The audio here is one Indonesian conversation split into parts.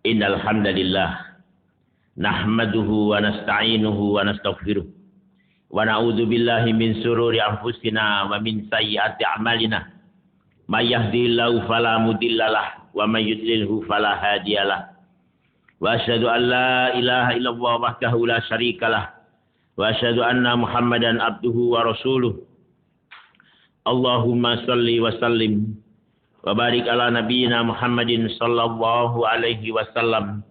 Innal hamdalillah nahmaduhu wa nasta'inuhu wa nastaghfiruh wa na'udzu billahi min shururi anfusina wa min sayyiati a'malina. May yahdihillahu fala mudhillalah wa may yudlilhu fala hadiyalah. Wa asyhadu an la ilaha illallah wahdahu la syarikalah wa asyhadu anna Muhammadan abduhu wa rasuluh. Allahumma shalli wa sallim wa barik ala nabiyyina Muhammadin sallallahu alaihi wasallam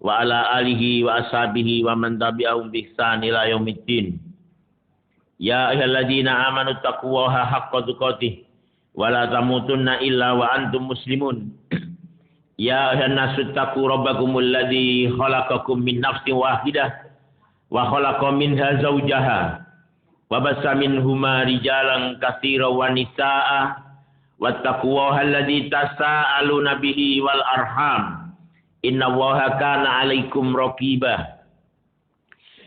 wa ala alihi wa ashabihi wa man tabi'ahum bi ihsan ila yaumiddin. Ya ayyuhalladzina amanu taqullaha haqqa tuqatih wa la tamutunna illa wa antum muslimun. Ya ayyuhan nasu taqu rabbakumul ladzi khalaqakum min nafsin wahidah wa khalaqa minha zawjaha wa bassa minhuma rijalan katsiran wa nisaa'a wattaqullaha alladzi tasaaluna bihi wal arham innallaha kana 'alaikum raqiba.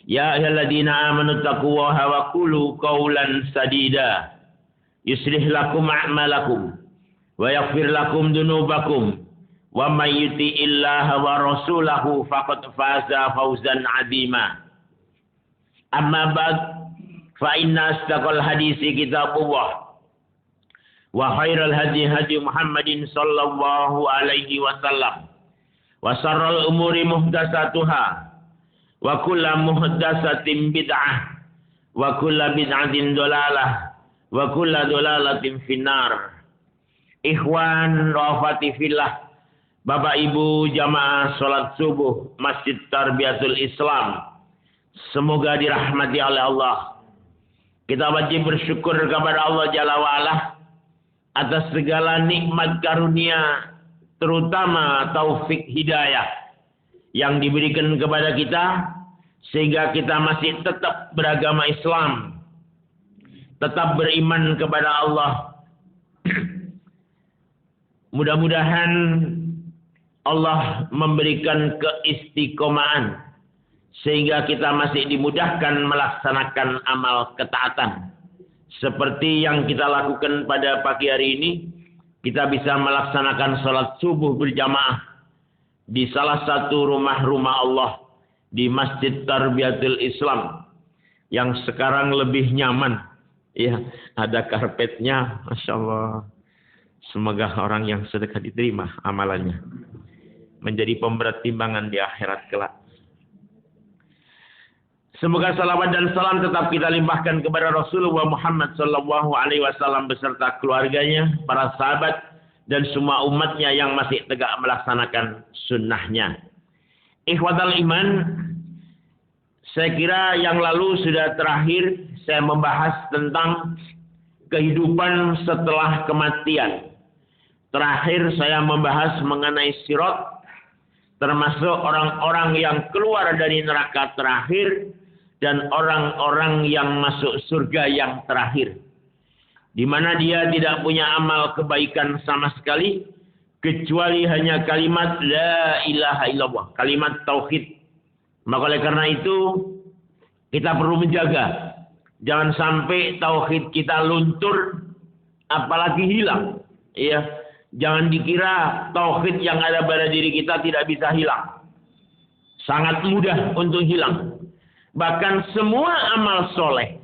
Ya ayyuhalladzina amanu taqullaha wa qulu qawlan sadida yuslih lakum a'malakum wa yaghfir lakum dhunubakum wa may yuti'illaha wa rasulahu faqad faza fawzan 'azima. Amma ba'd, fa inna asdaqal hadisi kitabullah wa khairal hadi hadi Muhammadin sallallahu alaihi wasallam wa syarrul umuri muhdatsatuha wa kullu muhdatsatin bid'ah wa kullu bid'atin dhalalah wa kullu dhalalatin finnar. Ikhwan rafati fillah, Bapak Ibu jamaah salat subuh Masjid Tarbiyatul Islam, semoga dirahmati oleh Allah. Kita wajib bersyukur kepada Allah Jalla wa Ala atas segala nikmat karunia, terutama taufik hidayah yang diberikan kepada kita, sehingga kita masih tetap beragama Islam, tetap beriman kepada Allah. Mudah-mudahan Allah memberikan keistiqomahan, sehingga kita masih dimudahkan melaksanakan amal ketaatan. Seperti yang kita lakukan pada pagi hari ini, kita bisa melaksanakan sholat subuh berjamaah di salah satu rumah-rumah Allah di Masjid Tarbiyatul Islam yang sekarang lebih nyaman. Ya, ada karpetnya, Masya Allah. Semoga orang yang sedekah diterima amalannya, menjadi pemberat timbangan di akhirat kelak. Semoga salawat dan salam tetap kita limpahkan kepada Rasulullah Muhammad sallallahu alaihi wasallam beserta keluarganya, para sahabat, dan semua umatnya yang masih tegak melaksanakan sunnahnya. Ikhwatal iman, saya kira yang lalu sudah terakhir saya membahas tentang kehidupan setelah kematian. Terakhir saya membahas mengenai sirat, termasuk orang-orang yang keluar dari neraka terakhir dan orang-orang yang masuk surga yang terakhir, di mana dia tidak punya amal kebaikan sama sekali kecuali hanya kalimat la ilaha illallah, kalimat tauhid. Maka oleh karena itu kita perlu menjaga jangan sampai tauhid kita luntur, apalagi hilang. Ya, jangan dikira tauhid yang ada pada diri kita tidak bisa hilang. Sangat mudah untuk hilang. Bahkan semua amal soleh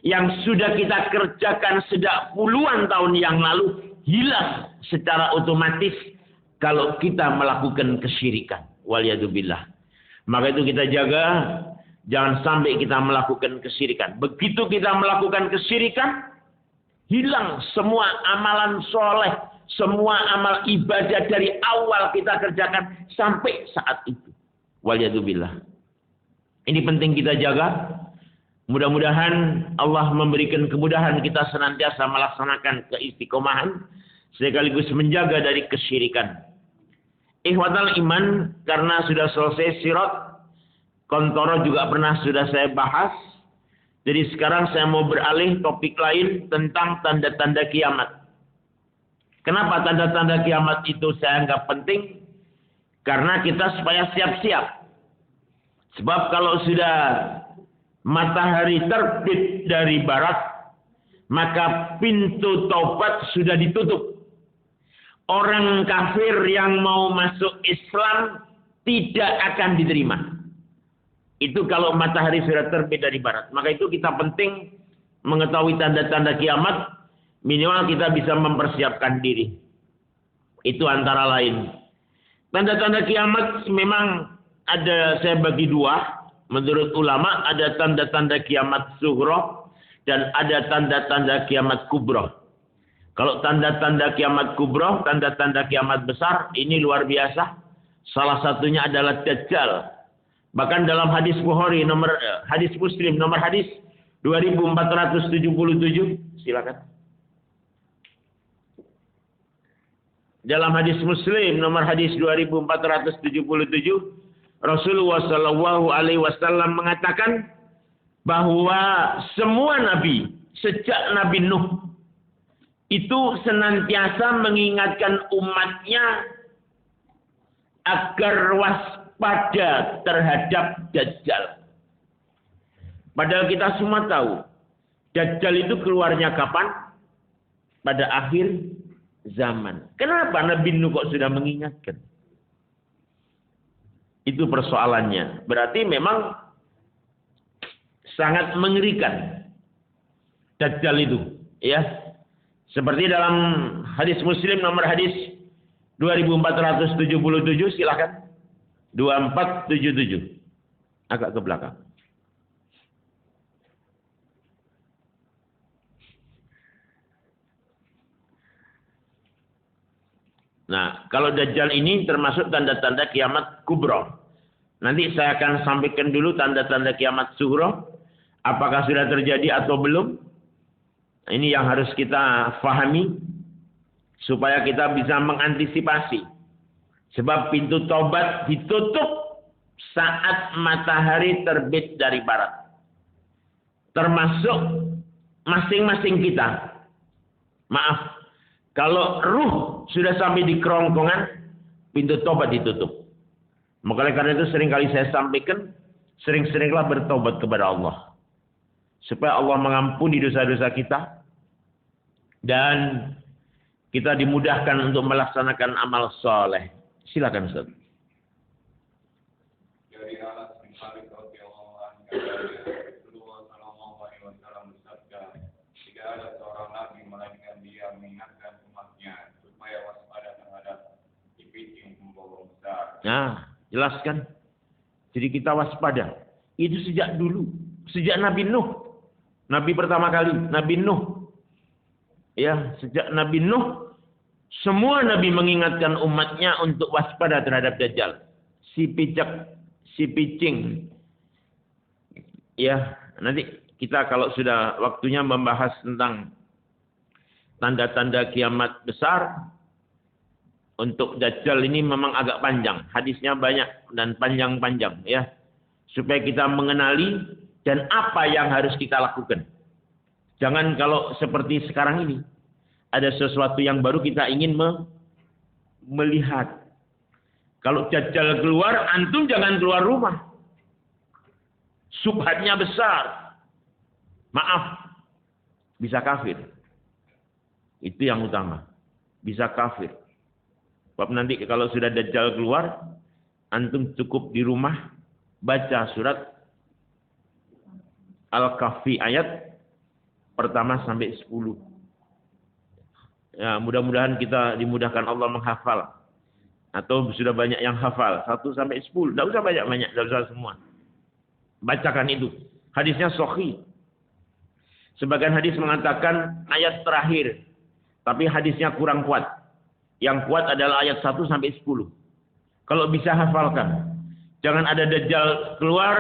yang sudah kita kerjakan sejak puluhan tahun yang lalu hilang secara otomatis kalau kita melakukan kesyirikan. Waliyadzubillah. Maka itu kita jaga jangan sampai kita melakukan kesyirikan. Begitu kita melakukan kesyirikan, hilang semua amalan soleh, semua amal ibadah dari awal kita kerjakan sampai saat itu. Waliyadzubillah. Ini penting kita jaga. Mudah-mudahan Allah memberikan kemudahan kita senantiasa melaksanakan keistiqomahan sekaligus menjaga dari kesyirikan. Ikhwatal iman, karena sudah selesai sirat, kontoro juga pernah sudah saya bahas. Jadi sekarang saya mau beralih topik lain tentang tanda-tanda kiamat. Kenapa tanda-tanda kiamat itu saya anggap penting? Karena kita supaya siap-siap. Sebab kalau sudah matahari terbit dari barat, maka pintu taubat sudah ditutup. Orang kafir yang mau masuk Islam tidak akan diterima. Itu kalau matahari sudah terbit dari barat. Maka itu kita penting mengetahui tanda-tanda kiamat. Minimal kita bisa mempersiapkan diri. Itu antara lain. Tanda-tanda kiamat memang ada, saya bagi dua. Menurut ulama ada tanda-tanda kiamat sughra dan ada tanda-tanda kiamat kubra. Kalau tanda-tanda kiamat kubra, tanda-tanda kiamat besar, ini luar biasa. Salah satunya adalah Dajjal. Bahkan dalam hadis Bukhari, hadis Muslim, nomor hadis 2477. Silakan. Dalam hadis Muslim, nomor hadis 2477. Rasulullah Shallallahu Alaihi Wasallam mengatakan bahwa semua nabi sejak Nabi Nuh itu senantiasa mengingatkan umatnya agar waspada terhadap Dajjal. Padahal kita semua tahu Dajjal itu keluarnya kapan? Pada akhir zaman. Kenapa Nabi Nuh kok sudah mengingatkan? Itu persoalannya. Berarti memang sangat mengerikan Dajjal itu, ya. Seperti dalam hadis Muslim nomor hadis 2477, silakan. 2477. Agak ke belakang. Nah, kalau Dajjal ini termasuk tanda-tanda kiamat kubra. Nanti saya akan sampaikan dulu tanda-tanda kiamat sughra. Apakah sudah terjadi atau belum? Ini yang harus kita fahami. Supaya kita bisa mengantisipasi. Sebab pintu taubat ditutup saat matahari terbit dari barat. Termasuk masing-masing kita. Maaf. Kalau ruh sudah sampai di kerongkongan, pintu tobat ditutup. Maka karena itu seringkali saya sampaikan, sering-seringlah bertobat kepada Allah. Supaya Allah mengampuni dosa-dosa kita. Dan kita dimudahkan untuk melaksanakan amal soleh. Silakan Ustaz. Dari Anas bin Malik radhiyallahu anhu, Rasulullah sallallahu alaihi wasallam bersabda, "Tidak ada seorang nabi melainkan dia mengingatkan umatnya supaya waspada terhadap kepiting pembohong besar." Nah, jelaskan. Jadi kita waspada. Itu sejak dulu, sejak Nabi Nuh. Nabi pertama kali, Nabi Nuh. Ya, sejak Nabi Nuh semua nabi mengingatkan umatnya untuk waspada terhadap Dajjal. Si picak, si picing. Ya, nanti kita kalau sudah waktunya membahas tentang tanda-tanda kiamat besar, untuk Dajjal ini memang agak panjang. Hadisnya banyak dan panjang-panjang ya. Supaya kita mengenali dan apa yang harus kita lakukan. Jangan kalau seperti sekarang ini. Ada sesuatu yang baru kita ingin melihat. Kalau Dajjal keluar, antum jangan keluar rumah. Subhatnya besar. Maaf. Bisa kafir. Itu yang utama. Bisa kafir. Sebab nanti kalau sudah Dajjal keluar, antum cukup di rumah baca surat Al-Kahfi ayat pertama sampai 10. Ya, mudah-mudahan kita dimudahkan Allah menghafal. Atau sudah banyak yang hafal 1 sampai 10. Tidak usah banyak-banyak, tidak usah semua. Bacakan itu. Hadisnya sahih. Sebagian hadis mengatakan ayat terakhir. Tapi hadisnya kurang kuat. Yang kuat adalah ayat 1 sampai 10. Kalau bisa hafalkan. Jangan ada Dajjal keluar,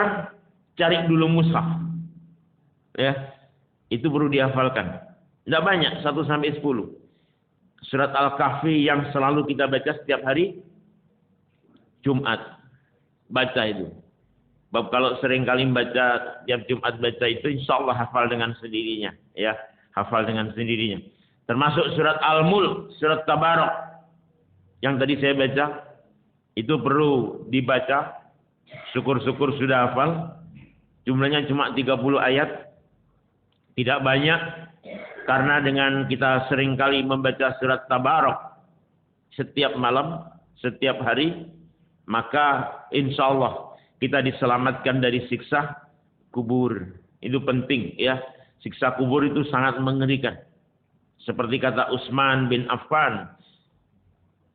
cari dulu mushaf. Ya. Itu perlu dihafalkan. Tidak banyak, 1 sampai 10. Surat Al-Kahfi yang selalu kita baca setiap hari Jumat. Baca itu. Sebab kalau sering kali baca tiap Jumat baca itu, insya Allah hafal dengan sendirinya. Ya, hafal dengan sendirinya. Termasuk surat Al-Mulk, surat Tabarak. Yang tadi saya baca, itu perlu dibaca. Syukur-syukur sudah hafal. Jumlahnya cuma 30 ayat. Tidak banyak. Karena dengan kita seringkali membaca surat Tabarak setiap malam, setiap hari, maka insya Allah kita diselamatkan dari siksa kubur. Itu penting ya. Siksa kubur itu sangat mengerikan. Seperti kata Utsman bin Affan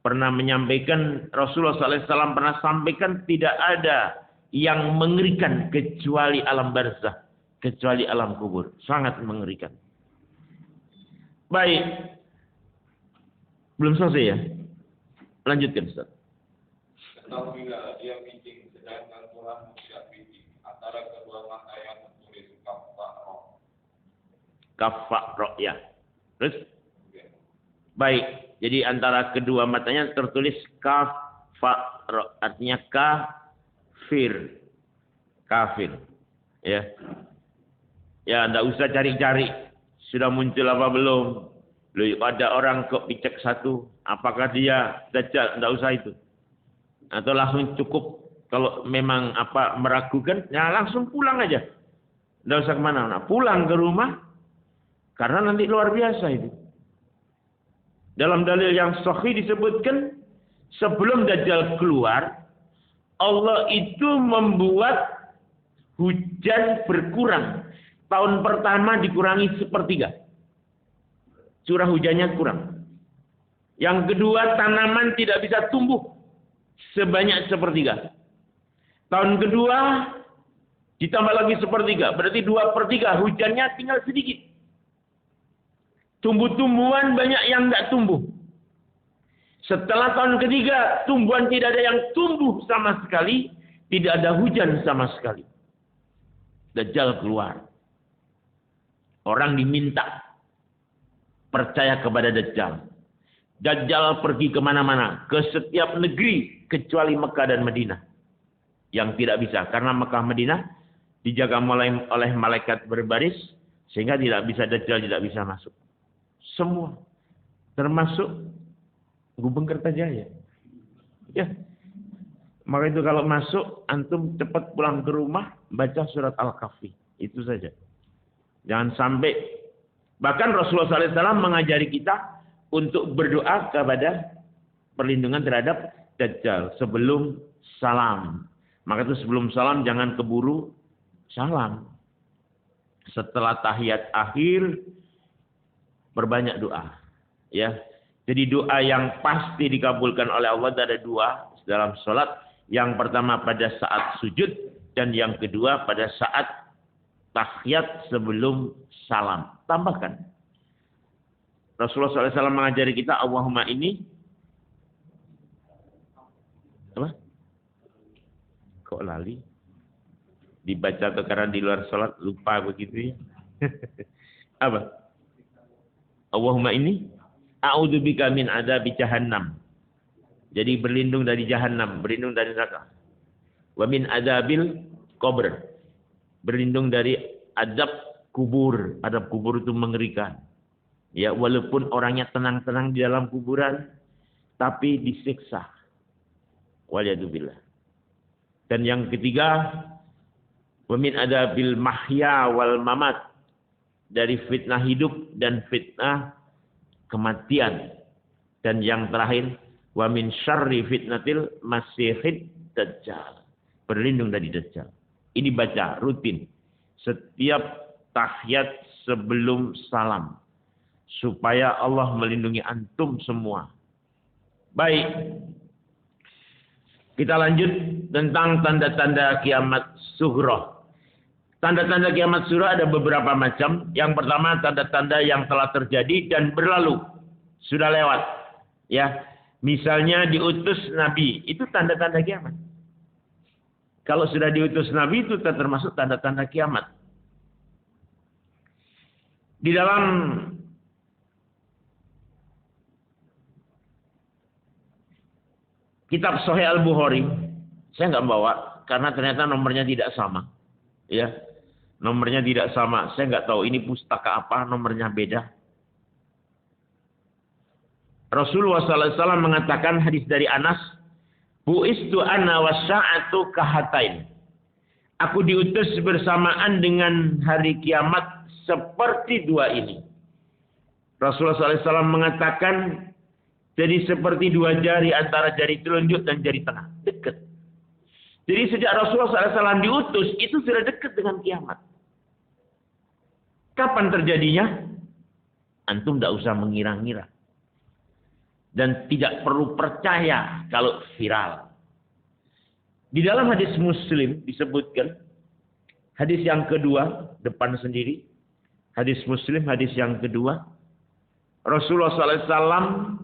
pernah menyampaikan, Rasulullah SAW pernah sampaikan, tidak ada yang mengerikan kecuali alam barzakh, kecuali alam kubur. Sangat mengerikan. Baik. Belum selesai ya? Lanjutkan Ustaz. Ketahuilah dia bincang sedangkan Tuhan tidak bincang antara kedua mata yang tertulis kafaro. Kafaro ya. Terus? Baik. Jadi antara kedua matanya tertulis kafaro. Artinya kafir. Kafir. Ya. Ya, enggak usah cari-cari. Sudah muncul apa belum? Loh, ada orang kok dicek satu, apakah dia dajjal? Enggak usah itu. Atau langsung cukup kalau memang meragukan, ya langsung pulang aja. Enggak usah kemana-mana. Pulang ke rumah, karena nanti luar biasa itu. Dalam dalil yang sahih disebutkan, sebelum dajjal keluar, Allah itu membuat hujan berkurang. Tahun pertama dikurangi 1/3. Curah hujannya kurang. Yang kedua, tanaman tidak bisa tumbuh sebanyak 1/3. Tahun kedua ditambah lagi 1/3. Berarti 2/3 hujannya tinggal sedikit. Tumbuh-tumbuhan banyak yang nggak tumbuh. Setelah tahun ketiga, tumbuhan tidak ada yang tumbuh sama sekali. Tidak ada hujan sama sekali. Dajjal keluar. Orang diminta percaya kepada Dajjal. Dajjal pergi kemana-mana. Ke setiap negeri. Kecuali Mekah dan Madinah. Yang tidak bisa. Karena Mekah Madinah dijaga oleh malaikat berbaris. Sehingga tidak bisa Dajjal tidak bisa masuk. Semua. Termasuk Gubeng Kertajaya. Ya. Maka itu kalau masuk. Antum cepat pulang ke rumah. Baca surat Al-Kahfi. Itu saja. Jangan sampai. Bahkan Rasulullah SAW mengajari kita untuk berdoa kepada perlindungan terhadap Dajjal sebelum salam. Maka itu sebelum salam jangan keburu salam. Setelah tahiyat akhir perbanyak doa. Ya. Jadi doa yang pasti dikabulkan oleh Allah ada 2 dalam sholat. Yang pertama pada saat sujud dan yang kedua pada saat tahiyat sebelum salam. Tambahkan. Rasulullah SAW mengajari kita, Allahumma ini. Apa? Kok lali? Dibaca atau karena di luar sholat lupa begitu ya? Apa? Allahumma ini. A'udzubika min adzabi jahannam. Jadi berlindung dari jahannam. Berlindung dari neraka. Wa min adzabil qabr. Berlindung dari azab kubur. Adab kubur itu mengerikan. Ya, walaupun orangnya tenang-tenang di dalam kuburan, tapi disiksa. Waliyadzubillah. Dan yang ketiga, wa min adabil mahya wal mamat. Dari fitnah hidup dan fitnah kematian. Dan yang terakhir, wa min syarri fitnatil masihid dajjal. Berlindung dari Dajjal. Ini baca rutin. Setiap tahiyat sebelum salam. Supaya Allah melindungi antum semua. Baik. Kita lanjut tentang tanda-tanda kiamat sughra. Tanda-tanda kiamat sughra ada beberapa macam. Yang pertama tanda-tanda yang telah terjadi dan berlalu. Sudah lewat. Ya. Misalnya diutus Nabi. Itu tanda-tanda kiamat. Kalau sudah diutus Nabi itu termasuk tanda-tanda kiamat. Di dalam kitab Sahih Al-Bukhari, saya nggak bawa karena ternyata nomornya tidak sama. Ya, nomornya tidak sama. Saya nggak tahu ini pustaka apa, nomornya beda. Rasulullah SAW mengatakan hadis dari Anas, bu'istu ana wasya'atu kahatain. Aku diutus bersamaan dengan hari kiamat seperti dua ini. Rasulullah SAW mengatakan, Jadi seperti dua jari antara jari telunjuk dan jari tengah. Dekat. Jadi sejak Rasulullah SAW diutus, itu sudah dekat dengan kiamat. Kapan terjadinya? Antum tidak usah mengira-ngira. Dan tidak perlu percaya kalau viral. Di dalam hadis Muslim disebutkan, hadis yang kedua, depan sendiri, hadis Muslim, hadis yang kedua, Rasulullah SAW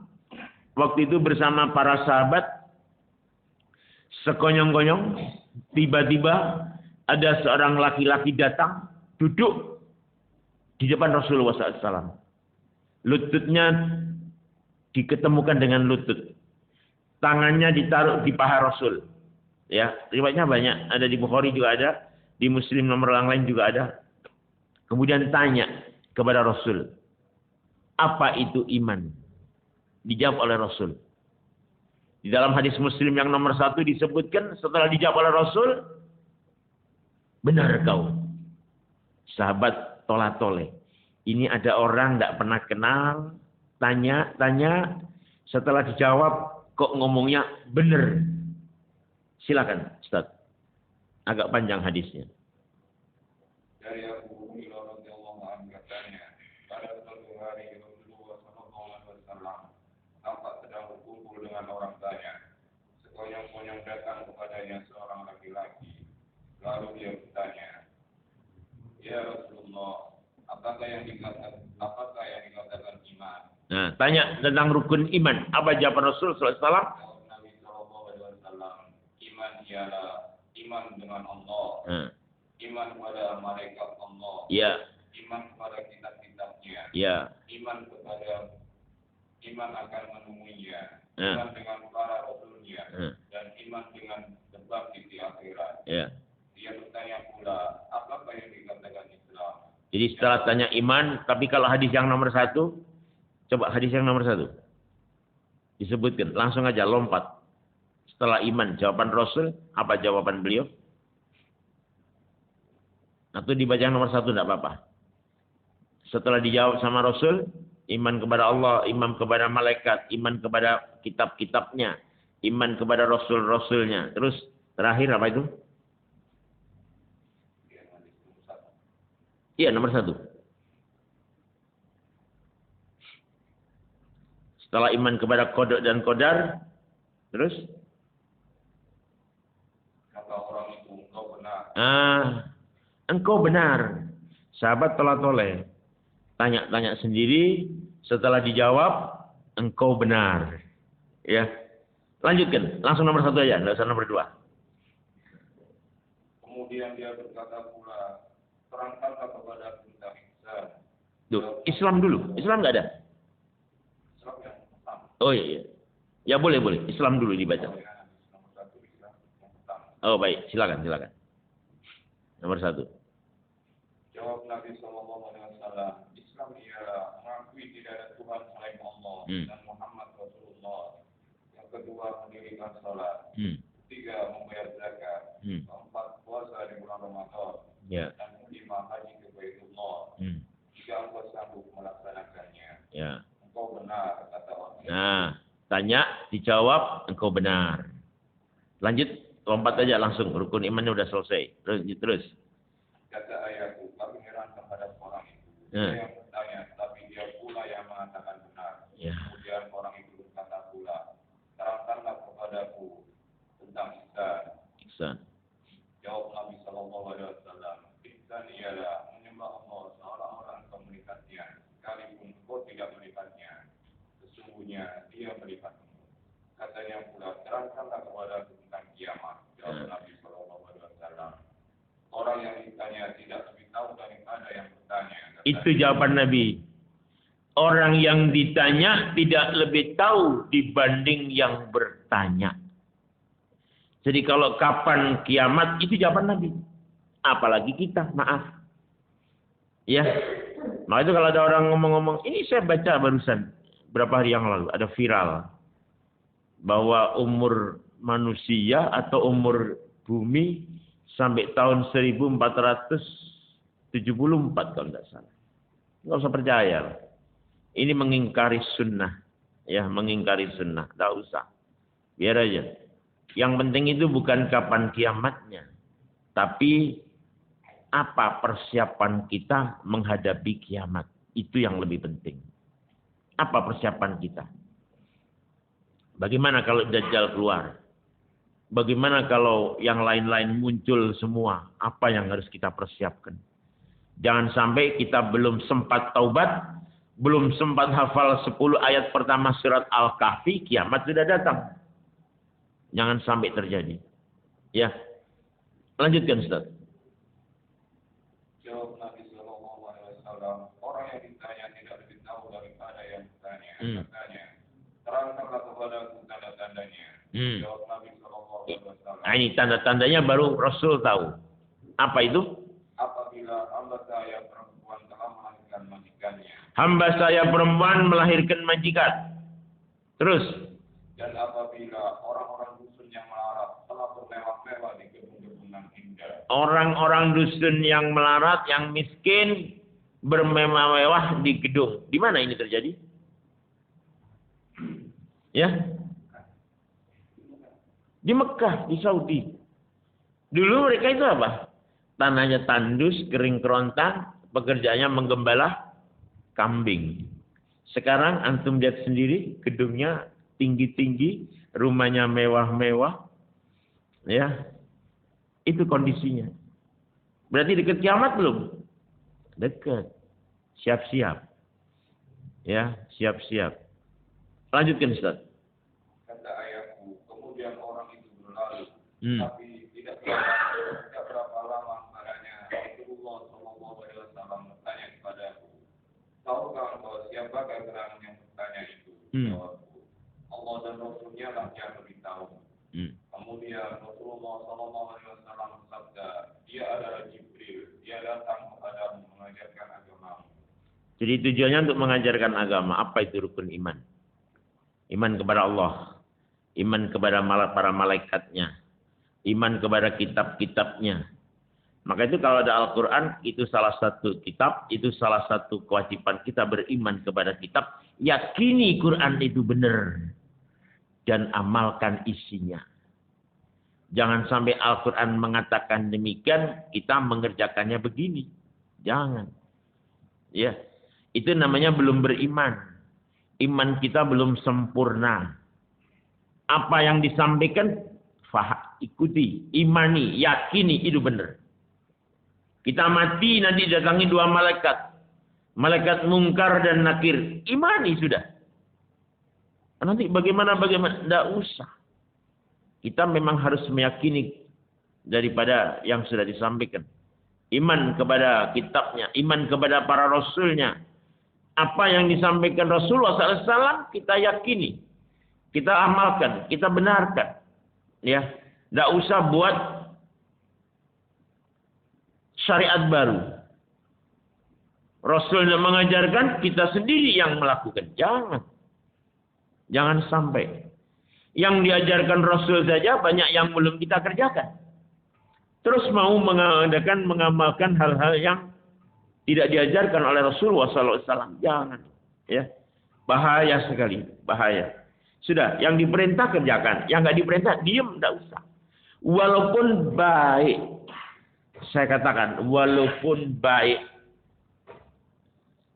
waktu itu bersama para sahabat, sekonyong-konyong, tiba-tiba ada seorang laki-laki datang, duduk di depan Rasulullah SAW. Lututnya diketemukan dengan lutut. Tangannya ditaruh di paha Rasul. Ya, riwayatnya banyak. Ada di Bukhari juga ada, di Muslim nomor yang lain juga ada. Kemudian tanya kepada Rasul, apa itu iman? Dijawab oleh Rasul. Di dalam hadis Muslim yang nomor 1 disebutkan, setelah dijawab oleh Rasul, benar kau. Sahabat tola-tole. Ini ada orang tidak pernah kenal, tanya, setelah dijawab, kok ngomongnya benar. Silakan, Ustaz. Agak panjang hadisnya. Dari Abu Hurairah radhiyallahu anhu katanya, pada suatu hari Rasulullah SAW tampak sedang berkumpul dengan orang banyak. Sekonyong-konyong datang kepadanya seorang laki-laki. Lalu dia bertanya, ya Rasulullah, apakah yang dikatakan iman? Nah, tanya tentang rukun iman. Apa jawaban Rasul SAW? Nabi SAW, iman ialah iman dengan Allah, iman kepada malaikat Allah, ya, iman kepada kitab-kitabnya, ya, iman akan menemuinya, iman dengan para rasulnya, dan iman dengan berbakti di akhirat. Ya. Dia bertanya pula, apakah yang dikatakan Islam? Jadi setelah tanya iman, tapi kalau hadis yang nomor 1, coba hadis yang nomor 1 disebutkan, langsung aja lompat. Setelah iman, jawaban Rasul, apa jawaban beliau? Atau dibaca yang nomor 1 tidak apa-apa. Setelah dijawab sama Rasul, iman kepada Allah, iman kepada malaikat, iman kepada kitab-kitabnya, iman kepada Rasul-Rasulnya. Terus terakhir apa itu? Iya, nomor 1. Setelah iman kepada qada dan qadar, terus? Kata orang itu, engkau benar. Engkau benar. Sahabat tolak-toleh. Tanya-tanya sendiri, setelah dijawab, engkau benar. Ya. Lanjutkan, langsung nomor 1 aja, enggak usah nomor 2. Kemudian dia berkata pula, terangkanlah kepada tentang ihsan. Duh, Islam dulu. Islam enggak ada? Islam yang pertama. Oh iya. Ya boleh. Islam dulu dibaca. Nomor 1 Islam yang pertama. Oh baik, silakan. Nomor 1. Jawab Nabi SAW, Islam ialah mengakui tidak ada Tuhan selain Allah dan Muhammad Rasulullah. Yang kedua, mendirikan salat. Ketiga, membayar zakat. Keempat, puasa di bulan Ramadan. Ya. Dan kelima, haji ke Baitullah. Jika engkau sanggup melaksanakannya, engkau benar, kata orang. Nah, tanya, dijawab, engkau benar. Lanjut, lompat aja langsung. Rukun imannya udah selesai. Terus. Kata ayatku, kami heran terhadap orang itu. Dia yang bertanya, tapi dia pula yang mengatakan benar. Ya. Kemudian orang itu berkata pula, terangkanlah kepadaku tentang ihsan. Jawab Nabi SAW, ihsan ialah menyembah Allah seolah-olah engkau melihatnya, sekalipun engkau tidak melihatnya. Sesungguhnya dia melihatmu. Katanya pula, terangkanlah kepadaku tentang kiamat. Jawab Nabi SAW, orang yang ditanya tidak lebih tahu daripada yang bertanya. Itu jawaban Nabi. Orang yang ditanya tidak lebih tahu dibanding yang bertanya. Jadi kalau kapan kiamat, itu jawaban Nabi. Apalagi kita, maaf. Ya. Maka itu kalau ada orang ngomong-ngomong, ini saya baca barusan, berapa hari yang lalu, ada viral. Bahwa umur manusia atau umur bumi sampai tahun 1474 kalau tidak salah. Nggak usah percaya. Ini mengingkari sunnah. Ya, mengingkari sunnah. Tidak usah. Biar aja. Yang penting itu bukan kapan kiamatnya. Tapi apa persiapan kita menghadapi kiamat. Itu yang lebih penting. Apa persiapan kita? Bagaimana kalau Dajjal keluar? Bagaimana kalau yang lain-lain muncul semua? Apa yang harus kita persiapkan? Jangan sampai kita belum sempat taubat, belum sempat hafal 10 ayat pertama surat Al-Kahfi, kiamat sudah datang. Jangan sampai terjadi. Ya. Lanjutkan, Ustaz. Jawab Nabi Sallallahu Alaihi Wasallam, orang yang ditanya tidak lebih tahu daripada yang bertanya. Katanya, terangkanlah kepadaku tanda-tandanya. Jawab Nabi Sallallahu Alaihi Wasallam. Nah, ini tanda-tandanya baru Rasul tahu. Apa itu? Apabila hamba saya perempuan telah melahirkan majikannya. Hamba saya perempuan melahirkan majikan. Terus. Dan apabila orang-orang dusun yang melarat telah bermewah-mewah di gedung-gedungan indah. Orang-orang dusun yang melarat, yang miskin, bermewah-mewah di gedung. Di mana ini terjadi? Ya? Di Mekah, di Saudi. Dulu mereka itu apa? Tanahnya tandus, kering kerontang, pekerjaannya menggembala kambing. Sekarang antum lihat sendiri, gedungnya tinggi-tinggi, rumahnya mewah-mewah. Ya. Itu kondisinya. Berarti dekat kiamat belum? Dekat. Siap-siap. Ya, siap-siap. Lanjutkan, Ustaz. Kata ayahku, kemudian orang itu berlalu. Tapi tidak berapa lama padanya Rasulullah Sallallahu Alaihi Wasallam bertanya kepadaku, tahukah engkau siapakah gerangan yang bertanya itu? Jawabku, Allah dan Rasulnya lah yang lebih tahu. Kemudian Rasulullah Sallallahu Alaihi Wasallam bersabda, dia adalah Jibril, dia datang kepadamu mengajarkan agamamu. Jadi tujuannya untuk mengajarkan agama. Apa itu rukun iman? Iman kepada Allah, iman kepada para malaikatnya, iman kepada kitab-kitabnya. Maka itu kalau ada Al-Quran, itu salah satu kitab, itu salah satu kewajiban kita beriman kepada kitab. Yakini Quran itu benar. Dan amalkan isinya. Jangan sampai Al-Quran mengatakan demikian, kita mengerjakannya begini. Jangan. Ya, itu namanya belum beriman. Iman kita belum sempurna. Apa yang disampaikan, ikuti, imani, yakini, itu benar. Kita mati nanti datangi 2 malaikat. Malaikat Munkar dan Nakir. Imani sudah. Nanti bagaimana? Tidak usah. Kita memang harus meyakini daripada yang sudah disampaikan. Iman kepada kitabnya, iman kepada para rasulnya. Apa yang disampaikan Rasulullah SAW kita yakini. Kita amalkan, kita benarkan. Ya, tidak usah buat syariat baru. Rasul yang mengajarkan, kita sendiri yang melakukan. Jangan. Jangan sampai. Yang diajarkan Rasul saja banyak yang belum kita kerjakan. Terus mau mengamalkan hal-hal yang tidak diajarkan oleh Rasulullah SAW. Jangan. Ya. Bahaya sekali. Bahaya. Sudah, yang diperintah kerjakan. Yang nggak diperintah, diam, tidak usah. Walaupun baik. Saya katakan, walaupun baik.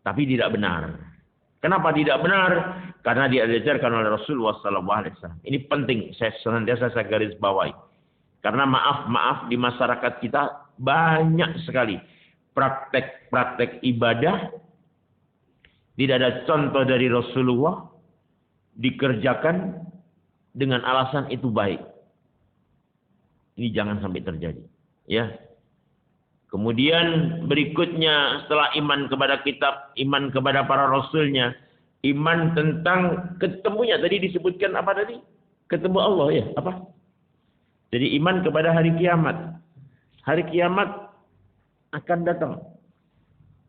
Tapi tidak benar. Kenapa tidak benar? Karena diajarkan oleh Rasulullah SAW. Ini penting. Saya senantiasa garis bawahi. Karena maaf di masyarakat kita banyak sekali praktek ibadah. Tidak ada contoh dari Rasulullah. Dikerjakan dengan alasan itu baik. Ini jangan sampai terjadi. Ya. Kemudian berikutnya setelah iman kepada kitab, iman kepada para rasulnya, iman tentang ketemunya. Tadi disebutkan apa tadi? Ketemu Allah ya, apa? Jadi iman kepada hari kiamat. Hari kiamat akan datang.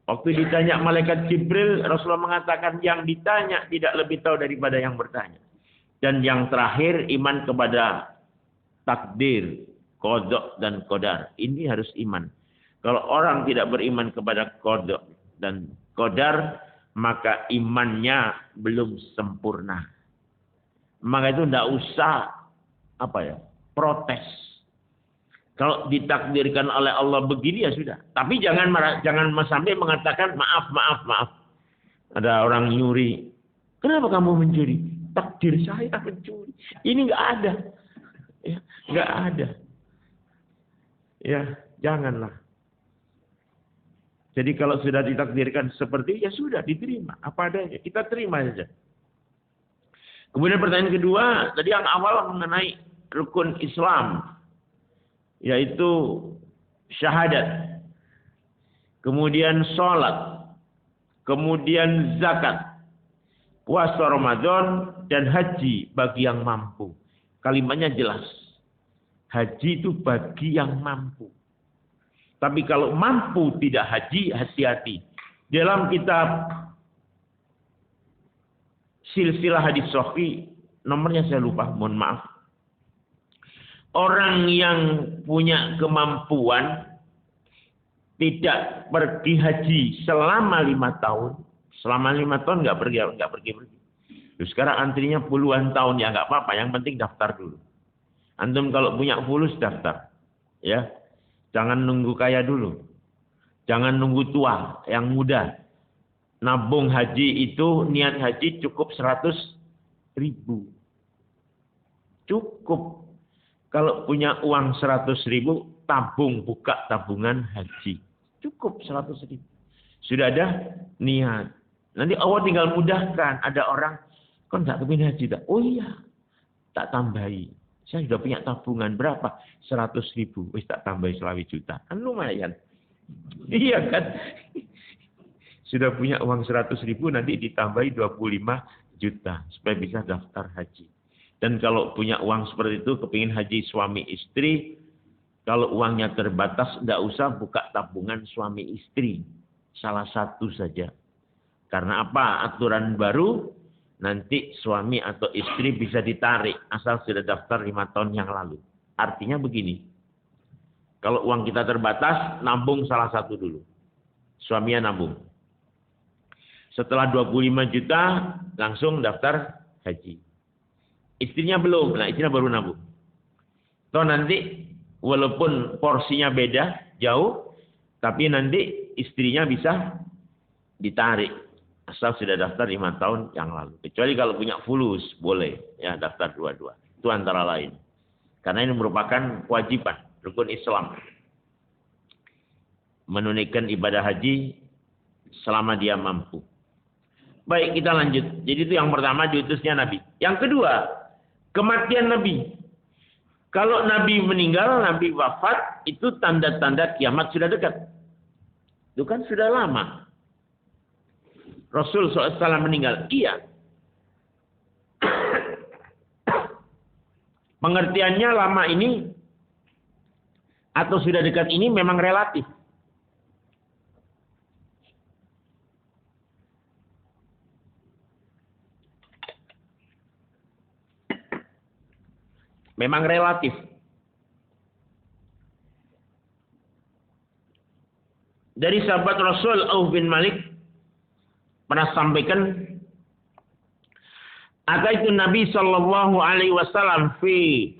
Waktu ditanya malaikat Jibril, Rasulullah mengatakan yang ditanya tidak lebih tahu daripada yang bertanya. Dan yang terakhir iman kepada takdir, qada dan qadar. Ini harus iman. Kalau orang tidak beriman kepada qada dan qadar, maka imannya belum sempurna. Maka itu tidak usah protes. Kalau ditakdirkan oleh Allah begini ya sudah. Tapi jangan sampai mengatakan maaf. Ada orang nyuri. Kenapa kamu mencuri? Takdir saya mencuri. Ini nggak ada. Ya, nggak ada. Ya, janganlah. Jadi kalau sudah ditakdirkan seperti ya sudah diterima apa adanya. Kita terima saja. Kemudian pertanyaan kedua, tadi yang awal mengenai rukun Islam, yaitu syahadat, kemudian sholat, kemudian zakat, puasa Ramadan, dan haji bagi yang mampu. Kalimatnya jelas. Haji itu bagi yang mampu. Tapi kalau mampu tidak haji, hati-hati. Dalam kitab Silsilah Hadis Sahih, nomornya saya lupa, mohon maaf. Orang yang punya kemampuan tidak pergi haji selama 5 tahun. Selama 5 tahun nggak pergi. Terus sekarang antrinya puluhan tahun, ya nggak apa-apa. Yang penting daftar dulu. Antum kalau punya fulus daftar, ya. Jangan nunggu kaya dulu. Jangan nunggu tua, yang muda. Nabung haji itu, niat haji cukup 100.000. Cukup. Kalau punya uang 100.000, tabung, buka tabungan haji. Cukup 100.000. Sudah ada niat. Nanti Allah tinggal mudahkan. Ada orang, kan tak kepingin haji tak? Oh iya, tak tambahi. Saya sudah punya tabungan berapa? 100.000. Wis tak tambahi 20 juta. Kan lumayan. Iya kan? Sudah punya uang 100.000 nanti ditambahi 25 juta supaya bisa daftar haji. Dan kalau punya uang seperti itu, kepingin haji suami istri, kalau uangnya terbatas, tidak usah buka tabungan suami istri. Salah satu saja. Karena apa? Aturan baru, nanti suami atau istri bisa ditarik asal sudah daftar 5 tahun yang lalu. Artinya begini, kalau uang kita terbatas, nabung salah satu dulu. Suaminya nabung. Setelah 25 juta, langsung daftar haji. Istrinya belum, nah istrinya baru nabung. Toh nanti, walaupun porsinya beda, jauh, tapi nanti istrinya bisa ditarik. Asal sudah daftar 5 tahun yang lalu. Kecuali kalau punya fulus, boleh ya daftar dua-dua. Itu antara lain. Karena ini merupakan kewajiban, rukun Islam. Menunaikan ibadah haji selama dia mampu. Baik, kita lanjut. Jadi itu yang pertama, diutusnya Nabi. Yang kedua, kematian Nabi. Kalau Nabi meninggal, Nabi wafat, itu tanda-tanda kiamat sudah dekat. Itu kan sudah lama. Rasul SAW meninggal. Iya. Pengertiannya lama ini atau sudah dekat ini memang relatif. Memang relatif. Dari sahabat Rasul Auf bin Malik pernah sampaikan, ataitu Nabi sallallahu alaihi wasallam fi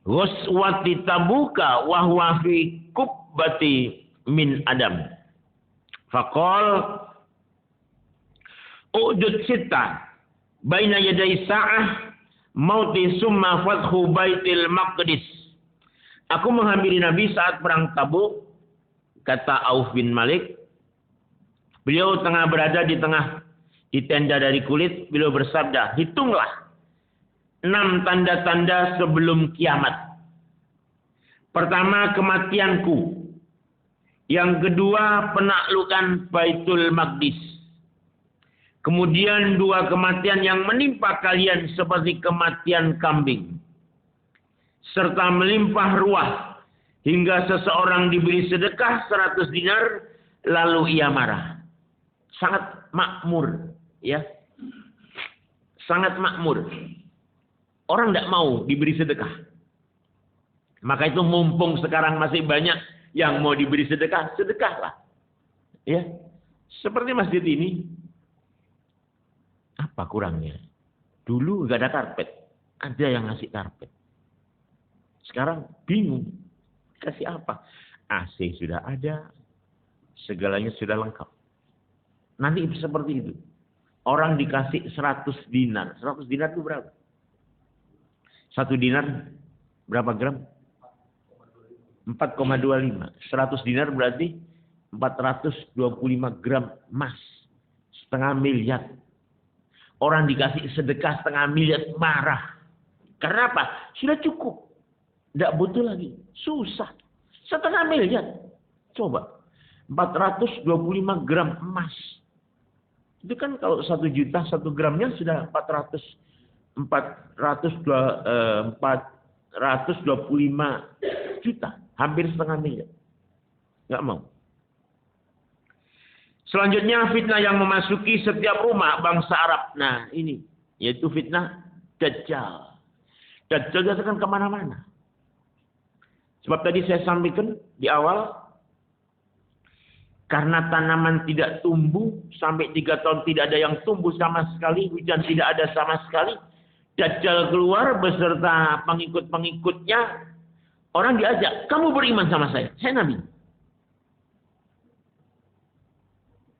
ghuswati Tabuka wa huwa fi kubbati min Adam. Faqal udud sitta baina yaday sa'ah mauti summa fathu baitil maqdis. Aku menghampiri Nabi saat perang Tabuk, kata Auf bin Malik. Beliau tengah berada di tenda dari kulit. Beliau bersabda, hitunglah 6 tanda-tanda sebelum kiamat. Pertama, kematianku. Yang kedua, penaklukan Baitul Maqdis. Kemudian 2 kematian yang menimpa kalian seperti kematian kambing. Serta melimpah ruah hingga seseorang diberi sedekah 100 dinar lalu ia marah. Sangat makmur, ya. Sangat makmur. Orang tidak mau diberi sedekah. Maka itu mumpung sekarang masih banyak yang mau diberi sedekah, sedekahlah. Ya. Seperti masjid ini. Apa kurangnya? Dulu nggak ada karpet. Ada yang ngasih karpet. Sekarang bingung. Kasih apa? AC sudah ada. Segalanya sudah lengkap. Nanti seperti itu. Orang dikasih 100 dinar. 100 dinar itu berapa? 1 dinar berapa gram? 4,25. 100 dinar berarti 425 gram emas. Setengah miliar. Orang dikasih sedekah setengah miliar marah. Karena apa? Sudah cukup. Tidak butuh lagi. Susah. Setengah miliar. Coba. 425 gram emas. Itu kan kalau 1 juta 1 gramnya sudah 425 juta. Hampir setengah miliar. Nggak mau. Selanjutnya fitnah yang memasuki setiap rumah bangsa Arab. Nah ini. Yaitu fitnah Dajjal. Dajjal itu akan kemana-mana. Sebab tadi saya sampaikan di awal. Karena tanaman tidak tumbuh, sampai 3 tahun tidak ada yang tumbuh sama sekali, hujan tidak ada sama sekali. Dajjal keluar beserta pengikut-pengikutnya. Orang diajak, kamu beriman sama saya Nabi.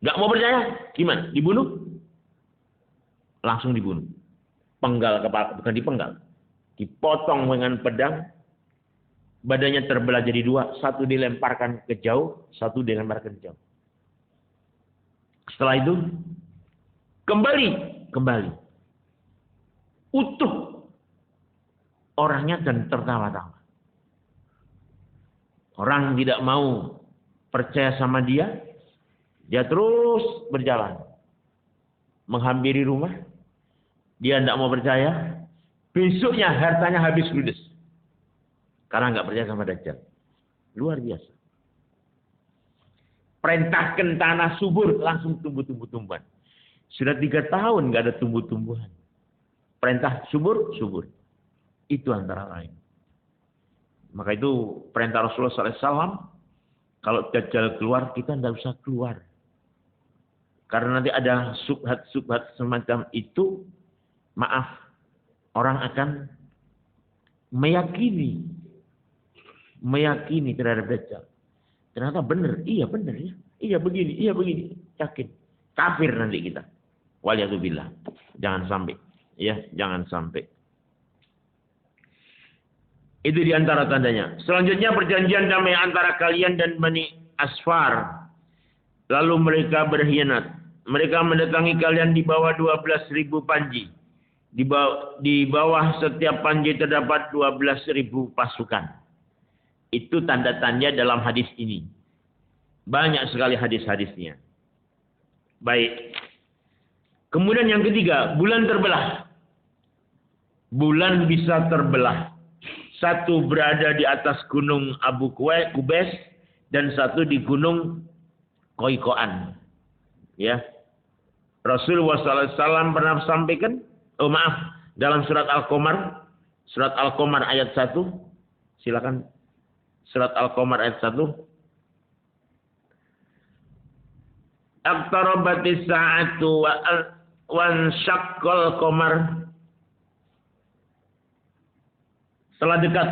Gak mau percaya, gimana? Dibunuh? Langsung dibunuh. Penggal kepala, bukan dipenggal. Dipotong dengan pedang. Badannya terbelah jadi 2. Satu dilemparkan ke jauh. Satu dilemparkan ke jauh. Setelah itu. Kembali. Utuh. Orangnya dan tertawa-tawa. Orang tidak mau percaya sama dia. Dia terus berjalan. Menghampiri rumah. Dia tidak mau percaya. Besoknya hartanya habis ludes. Karena nggak percaya sama Dajjal. Luar biasa. Perintahkan tanah subur. Langsung tumbuh-tumbuhan. Sudah 3 tahun nggak ada tumbuh-tumbuhan. Perintah subur. Itu antara lain. Maka itu perintah Rasulullah SAW. Kalau Dajjal keluar, kita tidak usah keluar. Karena nanti ada subhat semacam itu. Maaf. Orang akan meyakini terhadap Dajjal. Ternyata benar. Iya benar ya. Iya begini. Yakin. Kafir nanti kita. Waliyadzubillah. Jangan sampai. Ya, jangan sampai. Itu diantara tandanya. Selanjutnya perjanjian damai antara kalian dan Bani Asfar. Lalu mereka berkhianat. Mereka mendatangi kalian di bawah 12.000 panji. Di bawah setiap panji terdapat 12.000 pasukan. Itu tanda-tanda dalam hadis ini. Banyak sekali hadis-hadisnya. Baik. Kemudian yang ketiga, bulan terbelah. Bulan bisa terbelah. Satu berada di atas gunung Abu Kubais dan satu di gunung Koikoan. Ya. Rasulullah SAW pernah sampaikan, dalam surat Al-Qamar ayat 1. Silakan. Surat Al-Qamar ayat 1. Aqtarabatis sa'atu wa syaqqal qamar. Telah dekat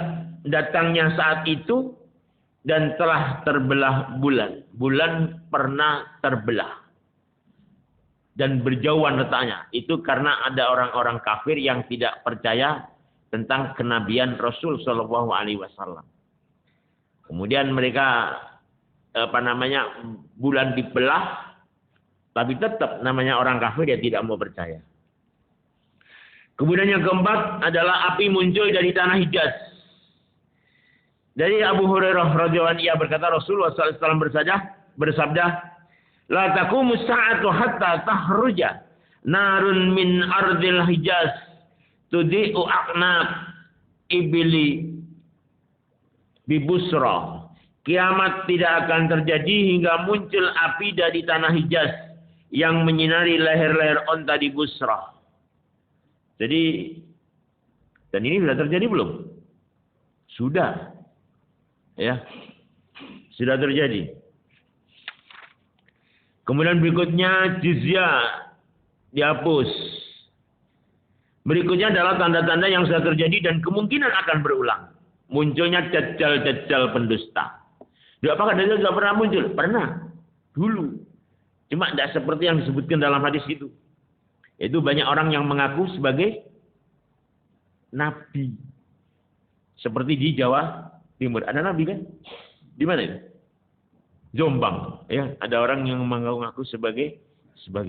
datangnya saat itu dan telah terbelah bulan. Bulan pernah terbelah. Dan berjauhan letaknya. Itu karena ada orang-orang kafir yang tidak percaya tentang kenabian Rasul Shallallahu Alaihi Wasallam. Kemudian mereka bulan dibelah, tapi tetap namanya orang kafir dia tidak mau percaya. Kemudian yang keempat adalah api muncul dari tanah Hijaz. Dari Abu Hurairah radhiyallahu anhu ia berkata Rasulullah SAW bersabda, "La taqumu sa'atu hatta tahruja narun min ardil Hijaz tudi'u aqnab ibli bi Busra." Kiamat tidak akan terjadi hingga muncul api dari tanah Hijaz yang menyinari leher-leher onta di Busra. Jadi, dan ini sudah terjadi belum? Sudah. Ya. Sudah terjadi. Kemudian berikutnya jizya dihapus. Berikutnya adalah tanda-tanda yang sudah terjadi dan kemungkinan akan berulang. Munculnya dajjal-dajjal pendusta. Apakah dajjal sudah pernah muncul? Pernah. Dulu. Cuma tidak seperti yang disebutkan dalam hadis itu. Itu banyak orang yang mengaku sebagai nabi. Seperti di Jawa Timur. Ada nabi kan? Di mana itu? Jombang. Ya, ada orang yang mengaku sebagai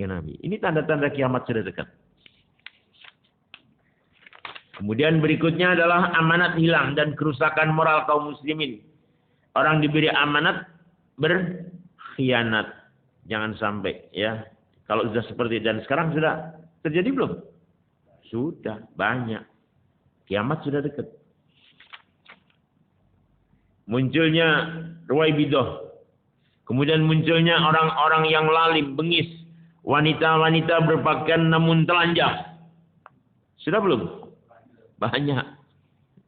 nabi. Ini tanda-tanda kiamat sudah dekat. Kemudian berikutnya adalah amanat hilang dan kerusakan moral kaum muslimin. Orang diberi amanat berkhianat. Jangan sampai ya. Kalau sudah seperti dan sekarang sudah terjadi belum? Sudah banyak. Kiamat sudah dekat. Munculnya ruwaibidah. Kemudian munculnya orang-orang yang lalim, bengis. Wanita-wanita berpakaian namun telanjang. Sudah belum? Banyak.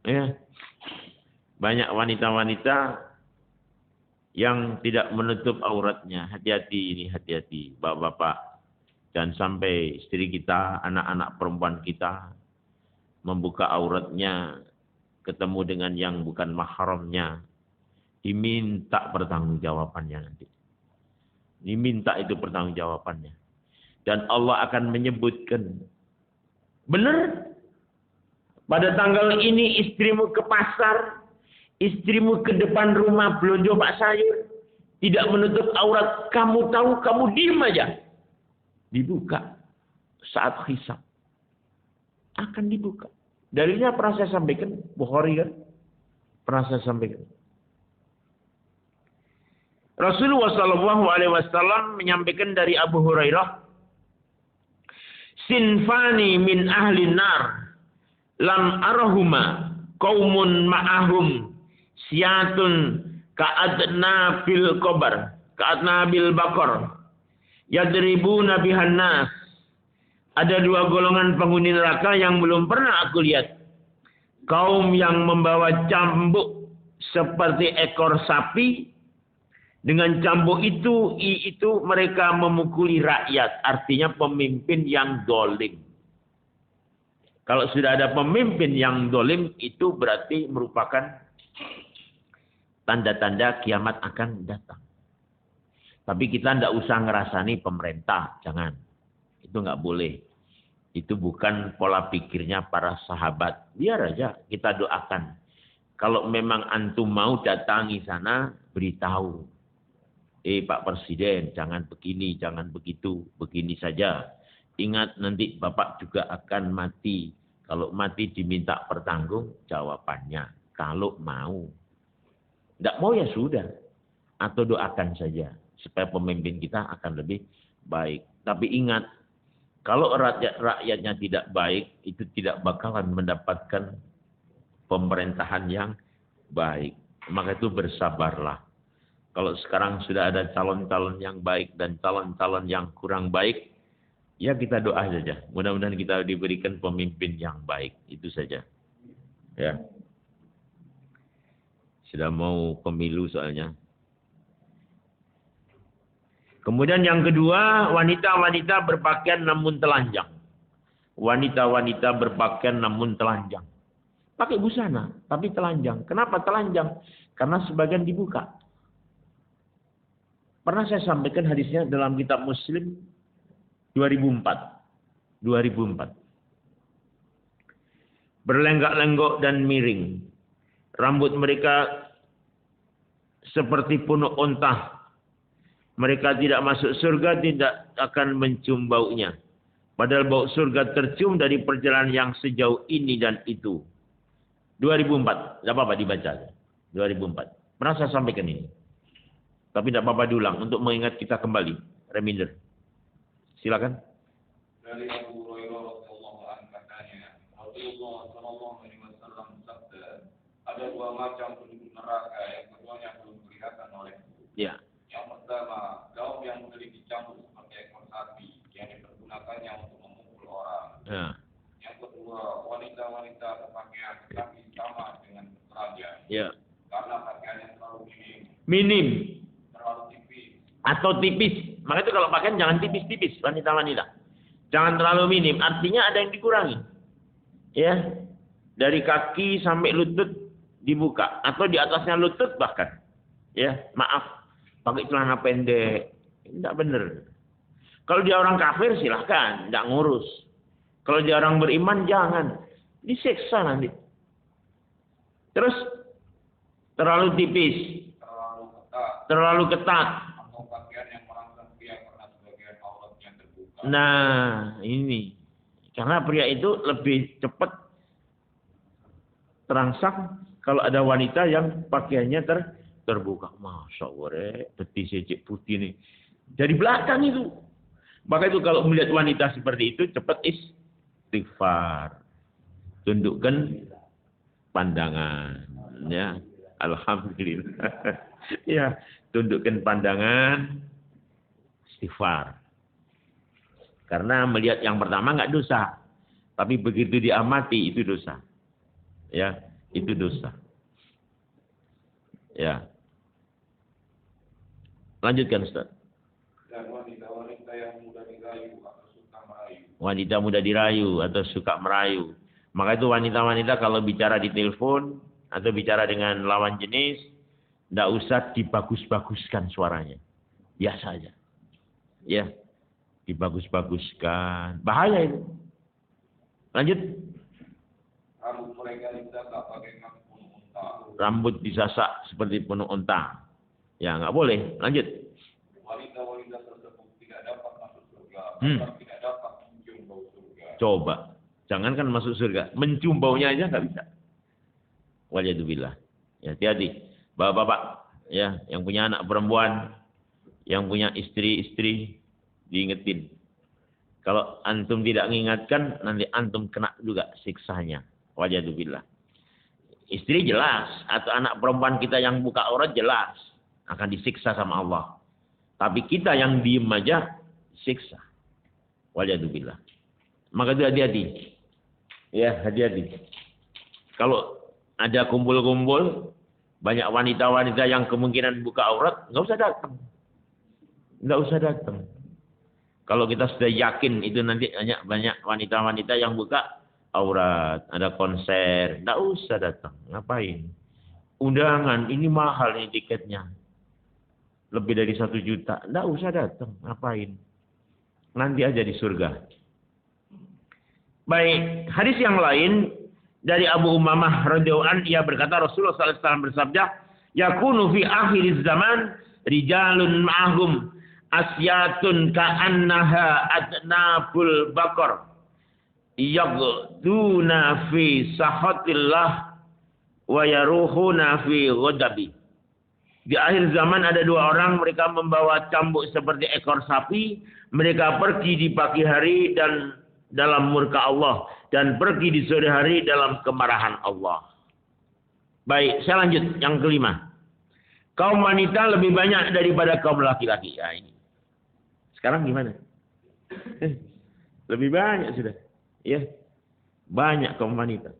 Ya. Banyak wanita-wanita yang tidak menutup auratnya. Hati-hati ini, hati-hati. Bapak-bapak. Jangan sampai istri kita, anak-anak perempuan kita membuka auratnya, ketemu dengan yang bukan mahramnya. Diminta pertanggungjawabannya nanti. Diminta itu pertanggungjawabannya. Dan Allah akan menyebutkan. Benar? Pada tanggal ini istrimu ke pasar, istrimu ke depan rumah belanja pak sayur, tidak menutup aurat, kamu tahu, kamu diam aja. Dibuka saat hisab. Akan dibuka. Dalilnya pernah saya sampaikan, Bukhari kan? Pernah saya sampaikan. Rasulullah SAW menyampaikan dari Abu Hurairah, Sinfani min ahli nar. Lam arahuma qaumun ma'ahum siyatun ka'adna bil qabar ka'adna bil bakar yadribuna bihan nas. Ada dua golongan penghuni neraka yang belum pernah aku lihat. Kaum yang membawa cambuk seperti ekor sapi. Dengan cambuk itu mereka memukuli rakyat. Artinya pemimpin yang dolim. Kalau sudah ada pemimpin yang dolim, itu berarti merupakan tanda-tanda kiamat akan datang. Tapi kita tidak usah ngerasani pemerintah, jangan. Itu nggak boleh. Itu bukan pola pikirnya para sahabat. Biar aja kita doakan. Kalau memang antum mau datangi sana, beritahu. Pak Presiden, jangan begini, jangan begitu, begini saja. Ingat nanti Bapak juga akan mati. Kalau mati diminta pertanggung jawabannya. Kalau mau. Tidak mau ya sudah. Atau doakan saja. Supaya pemimpin kita akan lebih baik. Tapi ingat. Kalau rakyatnya tidak baik. Itu tidak bakalan mendapatkan pemerintahan yang baik. Maka itu bersabarlah. Kalau sekarang sudah ada calon-calon yang baik dan calon-calon yang kurang baik. Ya kita doa saja. Mudah-mudahan kita diberikan pemimpin yang baik. Itu saja. Ya. Sudah mau pemilu soalnya. Kemudian yang kedua, wanita-wanita berpakaian namun telanjang. Wanita-wanita berpakaian namun telanjang. Pakai busana, tapi telanjang. Kenapa telanjang? Karena sebagian dibuka. Pernah saya sampaikan hadisnya dalam kitab Muslim 2004. Berlenggak-lenggok dan miring. Rambut mereka seperti punuk unta. Mereka tidak masuk surga, tidak akan mencium baunya. Padahal bau surga tercium dari perjalanan yang sejauh ini dan itu. 2004. Tidak apa-apa dibaca. 2004. Pernah saya sampaikan ini. Tapi tidak apa-apa diulang. Untuk mengingat kita kembali. Reminder. Silakan. Dari Abu Hurairah radhiyallahu anhu katanya, Rasulullah sallallahu alaihi wasallam bersabda, ada dua macam penduduk neraka yang keduanya belum kelihatan olehku. Ya. Yang pertama, kaum yang memiliki cambuk seperti ekor sapi yang dipergunakannya untuk memukul orang. Ya. Yang kedua, wanita-wanita berpakaian tetapi sama dengan telanjang. Ya. Karena pakaiannya terlalu Minim. terlalu tipis. Atau tipis. Maka itu kalau pakaian jangan tipis-tipis wanita-wanita. Jangan terlalu minim. Artinya ada yang dikurangi. Ya, dari kaki sampai lutut dibuka atau di atasnya lutut bahkan. Ya, maaf, pakai celana pendek, tidak benar. Kalau dia orang kafir silahkan, tidak ngurus. Kalau dia orang beriman jangan, disiksa nanti. Terus terlalu tipis, terlalu ketat. Atau pakaian yang merangsang pria karena sebagian auratnya terbuka. Nah, ini. Karena pria itu lebih cepat terangsang kalau ada wanita yang pakaiannya terbuka. Masya Allah, betis cek putih nih. Dari belakang itu. Maka itu kalau melihat wanita seperti itu, cepat istighfar. Tundukkan pandangan. Ya, alhamdulillah. Ya, tundukkan pandangan, istighfar. Karena melihat yang pertama nggak dosa. Tapi begitu diamati itu dosa. Ya, itu dosa. Ya. Lanjutkan Ustaz. Dan wanita-wanita yang mudah dirayu atau suka merayu. Wanita mudah dirayu atau suka merayu. Maka itu wanita-wanita kalau bicara di telepon atau bicara dengan lawan jenis, tidak usah dibagus-baguskan suaranya. Biasa aja. Ya. Dibagus-baguskan. Bahaya itu. Lanjut. Rambut mereka disasak bagaikan penuh unta. Rambut disasak seperti penuh unta. Ya, nggak boleh. Lanjut. Wanita-wanita tersebut tidak dapat masuk surga. Tidak dapat mencium bau surga. Coba. Jangankan masuk surga. Mencium baunya aja nggak bisa. Waliyadzubillah. Ya, hati-hati. Bapak-bapak. Ya, yang punya anak perempuan. Yang punya istri-istri. Diingetin. Kalau antum tidak mengingatkan, nanti antum kena juga siksanya. Waliyadzubillah. Istri jelas. Atau anak perempuan kita yang buka aurat jelas. Akan disiksa sama Allah. Tapi kita yang diem aja, siksa. Waliyadzubillah. Maka itu hati-hati. Ya, hati-hati. Kalau ada kumpul-kumpul, banyak wanita-wanita yang kemungkinan buka aurat, nggak usah datang. Nggak usah datang. Kalau kita sudah yakin itu nanti banyak wanita-wanita yang buka aurat, ada konser, nggak usah datang. Ngapain? Undangan, ini mahal nih tiketnya. Lebih dari 1 juta. Nggak usah datang. Ngapain? Nanti aja di surga. Baik, hadis yang lain dari Abu Umamah radhiyallahu anhu, ia berkata Rasulullah sallallahu alaihi wasallam bersabda, "Yakunu fi akhiriz zaman rijalun ma'hum asyatun ka'annaha adnabul baqar yaghduna fi sahatillah wa yaruhuna fi ghadabi." Di akhir zaman ada 2 orang, mereka membawa cambuk seperti ekor sapi. Mereka pergi di pagi hari dan dalam murka Allah. Dan pergi di sore hari dalam kemarahan Allah. Baik, saya lanjut. Yang kelima. Kaum wanita lebih banyak daripada kaum laki-laki. Ya, ini. Sekarang gimana? Lebih banyak sudah. Ya, banyak kaum wanita.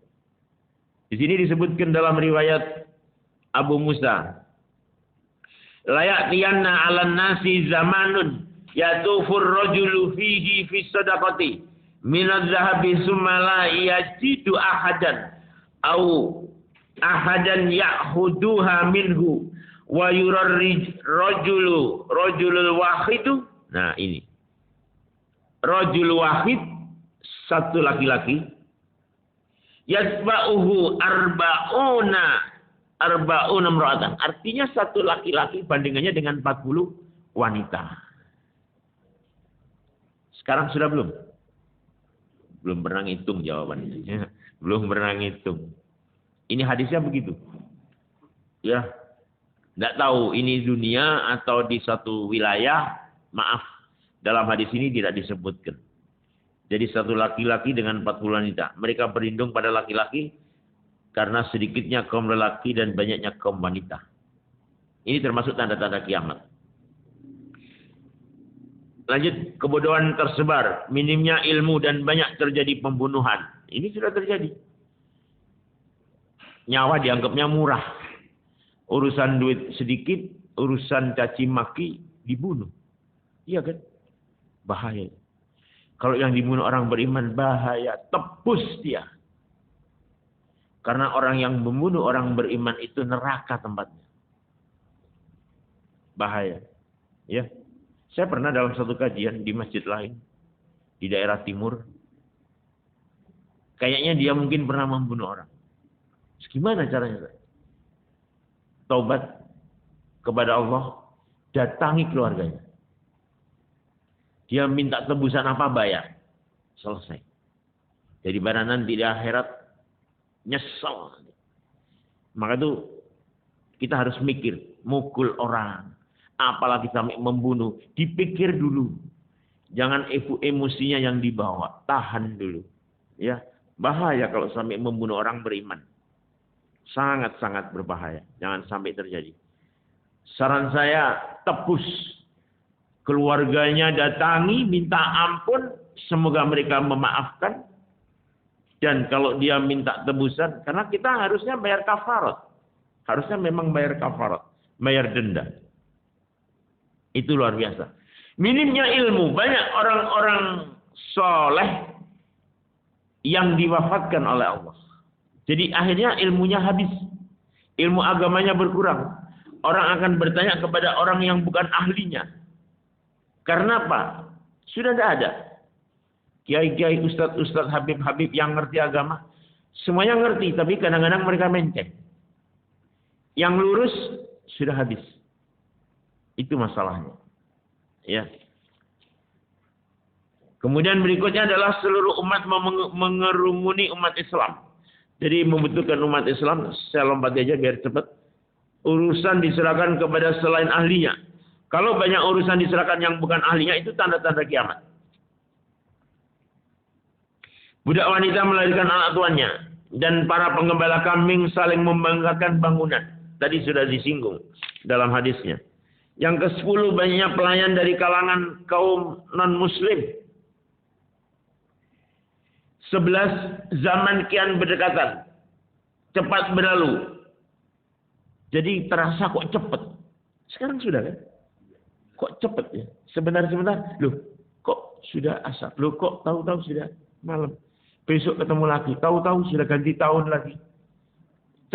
Di sini disebutkan dalam riwayat Abu Musa. Layatiyanna 'alan nasi zamanun yatufur rajulu fihi fi sadaqati min adz-dzahabi summa la yajidu ahadan au ahadan ya'khuduha minhu wa yurarrij rajulul wahidu. Nah, ini. Rajul wahid, satu laki-laki. Yatba'uhu arba'una imra'atan. Artinya satu laki-laki bandingannya dengan 40 wanita. Sekarang sudah belum? Belum pernah ngitung jawabannya. Belum pernah ngitung. Ini hadisnya begitu. Ya. Tidak tahu ini dunia atau di satu wilayah. Maaf. Dalam hadis ini tidak disebutkan. Jadi satu laki-laki dengan 40 wanita. Mereka berlindung pada laki-laki karena sedikitnya kaum lelaki dan banyaknya kaum wanita. Ini termasuk tanda-tanda kiamat. Lanjut, kebodohan tersebar, minimnya ilmu dan banyak terjadi pembunuhan. Ini sudah terjadi. Nyawa dianggapnya murah. Urusan duit sedikit, urusan caci maki dibunuh. Iya kan? Bahaya. Kalau yang dibunuh orang beriman, bahaya. Tebus dia. Karena orang yang membunuh orang beriman itu neraka tempatnya. Bahaya. Ya. Saya pernah dalam satu kajian di masjid lain. Di daerah timur. Kayaknya dia mungkin pernah membunuh orang. Terus gimana caranya? Taubat kepada Allah. Datangi keluarganya. Dia minta tebusan apa, bayar. Selesai. Daripada nanti di akhirat nyesel. Maka itu kita harus mikir. Mukul orang. Apalagi sampai membunuh. Dipikir dulu. Jangan emosinya yang dibawa. Tahan dulu. Ya, bahaya kalau sampai membunuh orang beriman. Sangat-sangat berbahaya. Jangan sampai terjadi. Saran saya, tebus. Keluarganya datangi, minta ampun. Semoga mereka memaafkan. Dan kalau dia minta tebusan, karena kita harusnya bayar kafarat. Harusnya memang bayar kafarat. Bayar denda. Itu luar biasa. Minimnya ilmu. Banyak orang-orang soleh yang diwafatkan oleh Allah. Jadi akhirnya ilmunya habis. Ilmu agamanya berkurang. Orang akan bertanya kepada orang yang bukan ahlinya. Karena apa? Sudah tidak ada. Kiai-kiai, ustadz-ustadz, habib-habib yang ngerti agama. Semuanya ngerti, tapi kadang-kadang mereka menceng. Yang lurus sudah habis. Itu masalahnya. Ya. Kemudian berikutnya adalah seluruh umat mengerumuni umat Islam. Jadi membutuhkan umat Islam, saya lompat aja biar cepat. Urusan diserahkan kepada selain ahlinya. Kalau banyak urusan diserahkan yang bukan ahlinya, itu tanda-tanda kiamat. Budak wanita melahirkan anak tuannya. Dan para penggembala kambing saling membanggakan bangunan. Tadi sudah disinggung dalam hadisnya. Yang ke-10 banyaknya pelayan dari kalangan kaum non-muslim. 11 zaman kian berdekatan. Cepat berlalu. Jadi terasa kok cepat. Sekarang sudah kan? Kok cepat ya? Sebentar-sebentar. Loh, kok sudah asar? Loh, kok tahu-tahu sudah malam? Besok ketemu lagi. Tahu-tahu sudah ganti tahun lagi.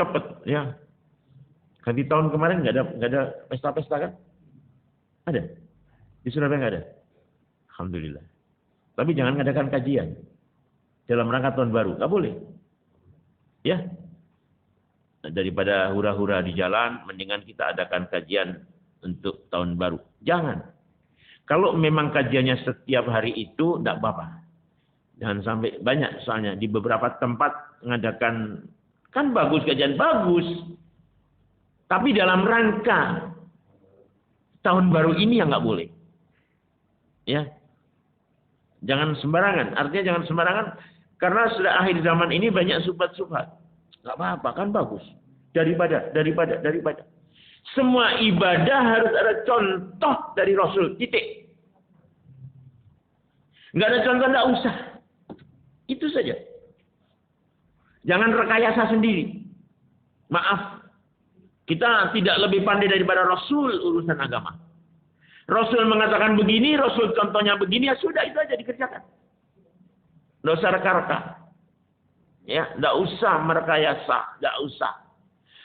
Cepat ya. Ganti tahun kemarin nggak ada pesta-pesta kan? Ada? Di Surabaya nggak ada? Alhamdulillah. Tapi jangan ngadakan kajian. Dalam rangka tahun baru. Nggak boleh. Ya. Daripada hura-hura di jalan, mendingan kita adakan kajian untuk tahun baru. Jangan. Kalau memang kajiannya setiap hari itu, tidak apa-apa. Jangan sampai banyak soalnya. Di beberapa tempat mengadakan, kan bagus kajian, bagus. Tapi dalam rangka tahun baru ini yang nggak boleh. Ya. Jangan sembarangan. Artinya jangan sembarangan. Karena sudah akhir zaman ini banyak subhat-subhat. Nggak apa-apa, kan bagus. Daripada. Semua ibadah harus ada contoh dari Rasul. Titik. Nggak ada contoh, nggak usah. Itu saja. Jangan rekayasa sendiri. Maaf. Kita tidak lebih pandai daripada Rasul urusan agama. Rasul mengatakan begini, Rasul contohnya begini, ya sudah itu aja dikerjakan. Tidak usah reka-reka. Ya, tidak usah merekayasa, tidak usah.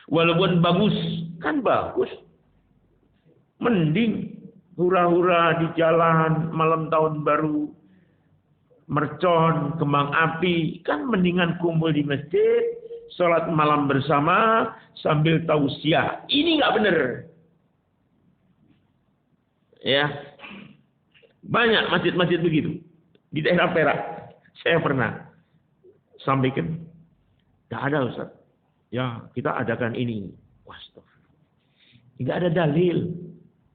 Walaupun bagus, kan bagus. Mending hura-hura di jalan malam tahun baru, mercon, kembang api, kan mendingan kumpul di masjid, sholat malam bersama sambil tausiah. Ini nggak benar. Ya, banyak masjid-masjid begitu di daerah Perak. Saya pernah sampaikan, tidak ada Ustaz. Ya, kita adakan ini. Wastagfirullah. Tidak ada dalil.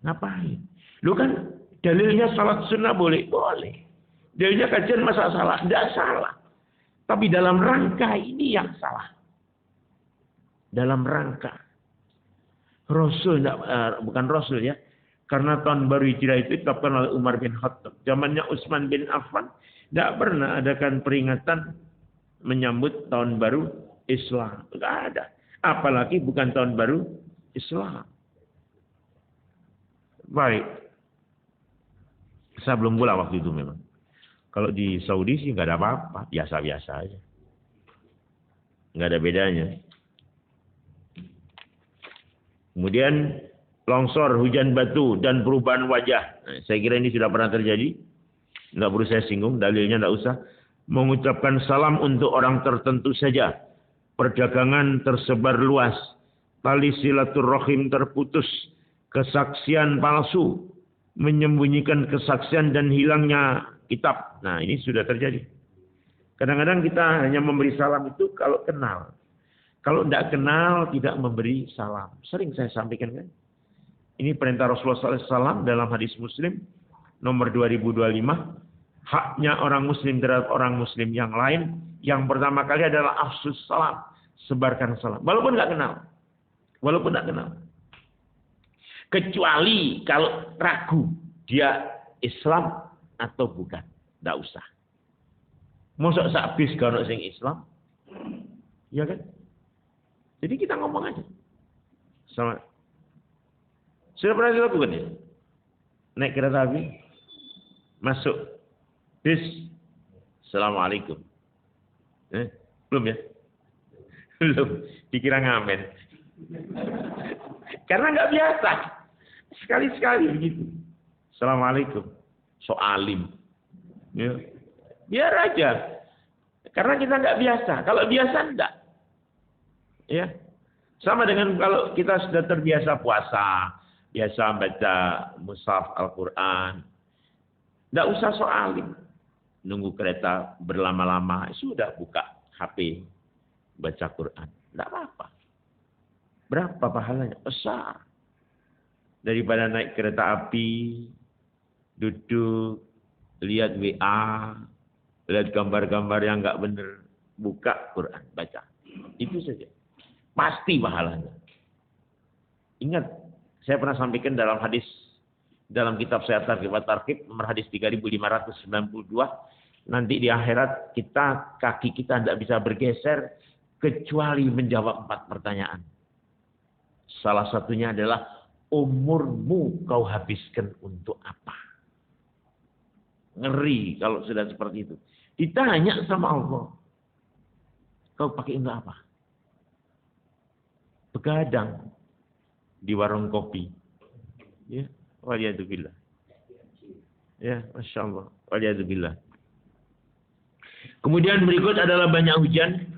Ngapain? Lu kan dalilnya salat sunnah boleh? Boleh. Dalilnya kajian masa salah? Tidak salah. Tapi dalam rangka ini yang salah. Dalam rangka. Rasul, bukan Rasul ya. Karena tahun baru Hijrah itu ditetapkan oleh Umar bin Khattab. Zamannya Utsman bin Affan. Tidak pernah adakan peringatan menyambut tahun baru Islam. Tidak ada. Apalagi bukan tahun baru Islam. Baik. Saya belum pulang waktu itu memang. Kalau di Saudi sih nggak ada apa-apa. Biasa-biasa aja. Nggak ada bedanya. Kemudian longsor, hujan batu, dan perubahan wajah. Nah, saya kira ini sudah pernah terjadi. Nggak perlu saya singgung, dalilnya nggak usah. Mengucapkan salam untuk orang tertentu saja. Perdagangan tersebar luas. Tali silaturahim terputus. Kesaksian palsu. Menyembunyikan kesaksian dan hilangnya kitab. Nah, ini sudah terjadi. Kadang-kadang kita hanya memberi salam itu kalau kenal. Kalau tidak kenal, tidak memberi salam. Sering saya sampaikan kan. Ini perintah Rasulullah SAW dalam hadis Muslim nomor 2025. Haknya orang Muslim terhadap orang Muslim yang lain. Yang pertama kali adalah afsus salam. Sebarkan salam. Walaupun nggak kenal. Walaupun nggak kenal. Kecuali kalau ragu dia Islam atau bukan. Nggak usah. Mosok sakbis kalau sing Islam. Ya kan? Jadi kita ngomong aja. Sama. Sudah pernah dilakukan ya? Naik kereta api. Masuk. Bis. Assalamualaikum. Belum ya? Belum. Dikira ngamen. Karena nggak biasa. Sekali-sekali begitu. Assalamualaikum. Soalim. Ya. Biar aja. Karena kita nggak biasa. Kalau biasa enggak. Ya. Sama dengan kalau kita sudah terbiasa puasa, biasa baca mushaf Al-Qur'an. Enggak usah soalin. Nunggu kereta berlama-lama, sudah buka HP, baca Quran. Enggak apa-apa. Berapa pahalanya? Besar. Daripada naik kereta api, duduk, lihat WA, lihat gambar-gambar yang enggak benar, buka Quran, baca. Itu saja. Pasti pahalanya. Ingat, saya pernah sampaikan dalam hadis, dalam kitab saya Targhib nomor hadis 3592, nanti di akhirat kaki kita tidak bisa bergeser kecuali menjawab 4 pertanyaan. Salah satunya adalah umurmu kau habiskan untuk apa? Ngeri kalau sudah seperti itu. Ditanya sama Allah, kau pakai untuk apa? Begadang di warung kopi. Ya, waliyadzubillah. Ya, Masya Allah. Waliyadzubillah. Kemudian berikut adalah banyak hujan.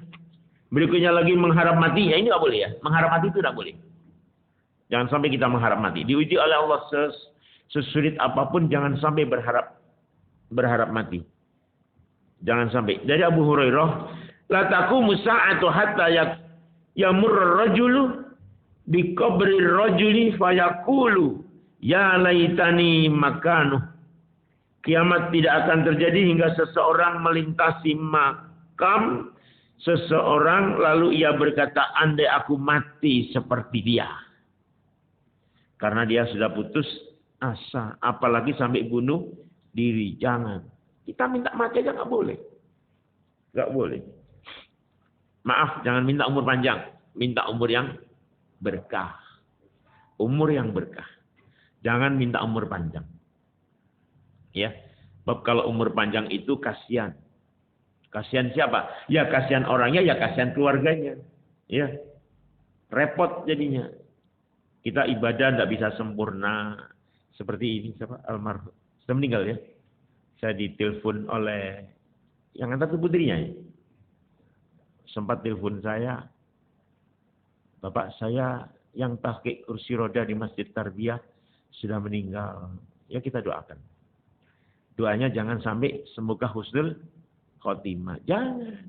Berikutnya lagi mengharap mati. Ya ini nggak boleh ya. Mengharap mati itu tidak boleh. Jangan sampai kita mengharap mati. Diuji oleh Allah sesulit apapun, jangan sampai berharap mati. Jangan sampai. Dari Abu Hurairah, la taqumu sa'atu hatta yamurra rajulu bi qabri rajuli fayaqulu ya laitani makanu. Kiamat tidak akan terjadi hingga seseorang melintasi makam seseorang lalu ia berkata, andai aku mati seperti dia. Karena dia sudah putus asa, apalagi sampai bunuh diri. Jangan. Kita minta mati aja nggak boleh. Nggak boleh. Maaf, jangan minta umur panjang. Minta umur yang berkah. Umur yang berkah. Jangan minta umur panjang. Ya. Sebab kalau umur panjang itu kasihan. Kasihan siapa? Ya kasihan orangnya, ya kasihan keluarganya. Ya. Repot jadinya. Kita ibadah tidak bisa sempurna. Seperti ini. Siapa? Almarhum. Sudah meninggal ya. Saya ditelepon oleh yang antar putrinya. Ya. Sempat telepon saya. Bapak saya yang pakai kursi roda di Masjid Tarbiyah sudah meninggal. Ya kita doakan. Doanya jangan sampai semoga husnul khotimah. Jangan.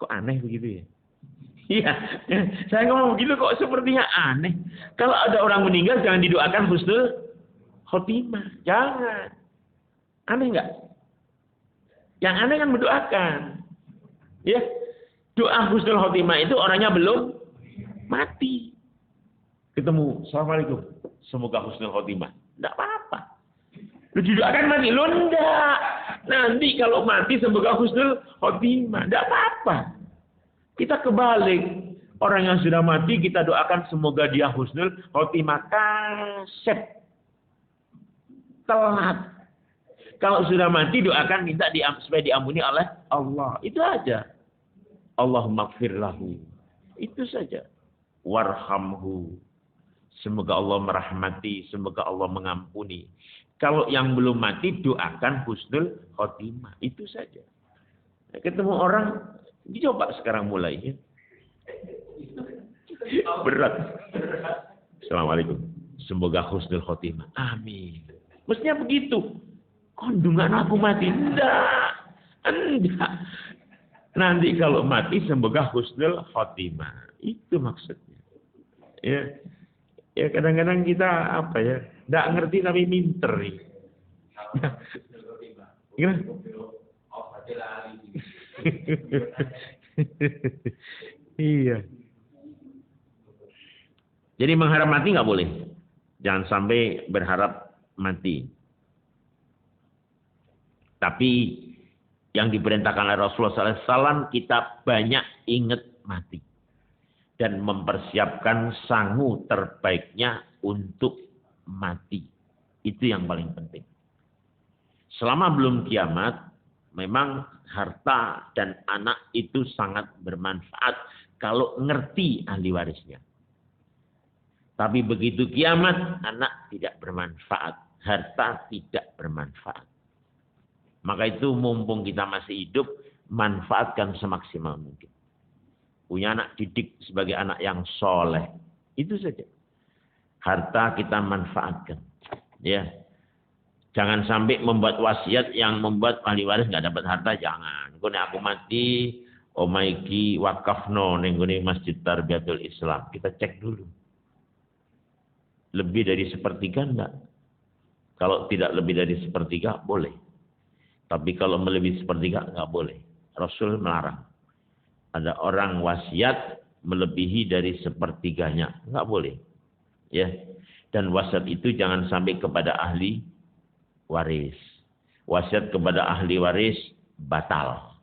Kok aneh begitu ya? Iya. Saya ngomong begitu kok sepertinya aneh. Kalau ada orang meninggal jangan didoakan husnul khotimah. Jangan. Aneh enggak? Yang aneh kan mendoakan. Ya. Doa husnul khotimah itu orangnya belum mati. Ketemu, assalamualaikum. Semoga husnul khotimah. Tidak apa-apa. Lu didoakan mati. Lu enggak. Nanti kalau mati semoga husnul khotimah. Tidak apa-apa. Kita kebalik. Orang yang sudah mati kita doakan semoga dia husnul khotimah. Kasep. Telat. Kalau sudah mati doakan minta supaya diampuni oleh Allah. Itu aja. Allahumma gfir lahu. Itu saja. Warhamhu. Semoga Allah merahmati, semoga Allah mengampuni. Kalau yang belum mati doakan husnul khotimah. Itu saja. Ketemu orang, dicoba sekarang mulai. Ya. Berat. Assalamualaikum. Semoga husnul khotimah. Amin. Mestinya begitu. Kondungan aku mati. Enggak. Nanti kalau mati semoga husnul khotimah. Itu maksudnya. Ya. Ya kadang-kadang kita apa ya? Enggak ngerti tapi minter nih. Gimana? Iya. Jadi mengharap mati nggak boleh. Jangan sampai berharap mati. Tapi yang diperintahkan oleh Rasulullah SAW, kita banyak ingat mati. Dan mempersiapkan sangu terbaiknya untuk mati. Itu yang paling penting. Selama belum kiamat, memang harta dan anak itu sangat bermanfaat kalau ngerti ahli warisnya. Tapi begitu kiamat, anak tidak bermanfaat. Harta tidak bermanfaat. Maka itu mumpung kita masih hidup, manfaatkan semaksimal mungkin. Punya anak didik sebagai anak yang soleh. Itu saja. Harta kita manfaatkan. Ya. Jangan sampai membuat wasiat yang membuat ahli waris nggak dapat harta. Jangan. Kalau aku mati, omaiki wakafno nenggone Masjid Tarbiyatul Islam. Kita cek dulu. Lebih dari sepertiga enggak? Kalau tidak lebih dari sepertiga, boleh. Tapi kalau melebihi sepertiga, enggak boleh. Rasul melarang. Ada orang wasiat melebihi dari sepertiganya. Enggak boleh. Ya. Dan wasiat itu jangan sampai kepada ahli waris. Wasiat kepada ahli waris batal.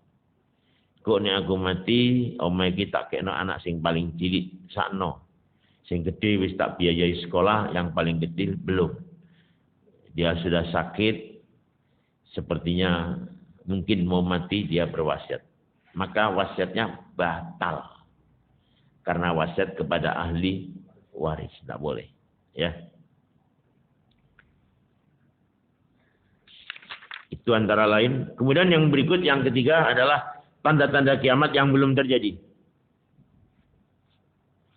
Kok nek aku mati, omahe iki tak kekno anak sing paling cilik sakno. Sing gede wis tak biayai sekolah, yang paling kecil belum. Dia sudah sakit, sepertinya mungkin mau mati, dia berwasiat. Maka wasiatnya batal. Karena wasiat kepada ahli waris, tidak boleh. Ya. Itu antara lain. Kemudian yang berikut, yang ketiga adalah tanda-tanda kiamat yang belum terjadi.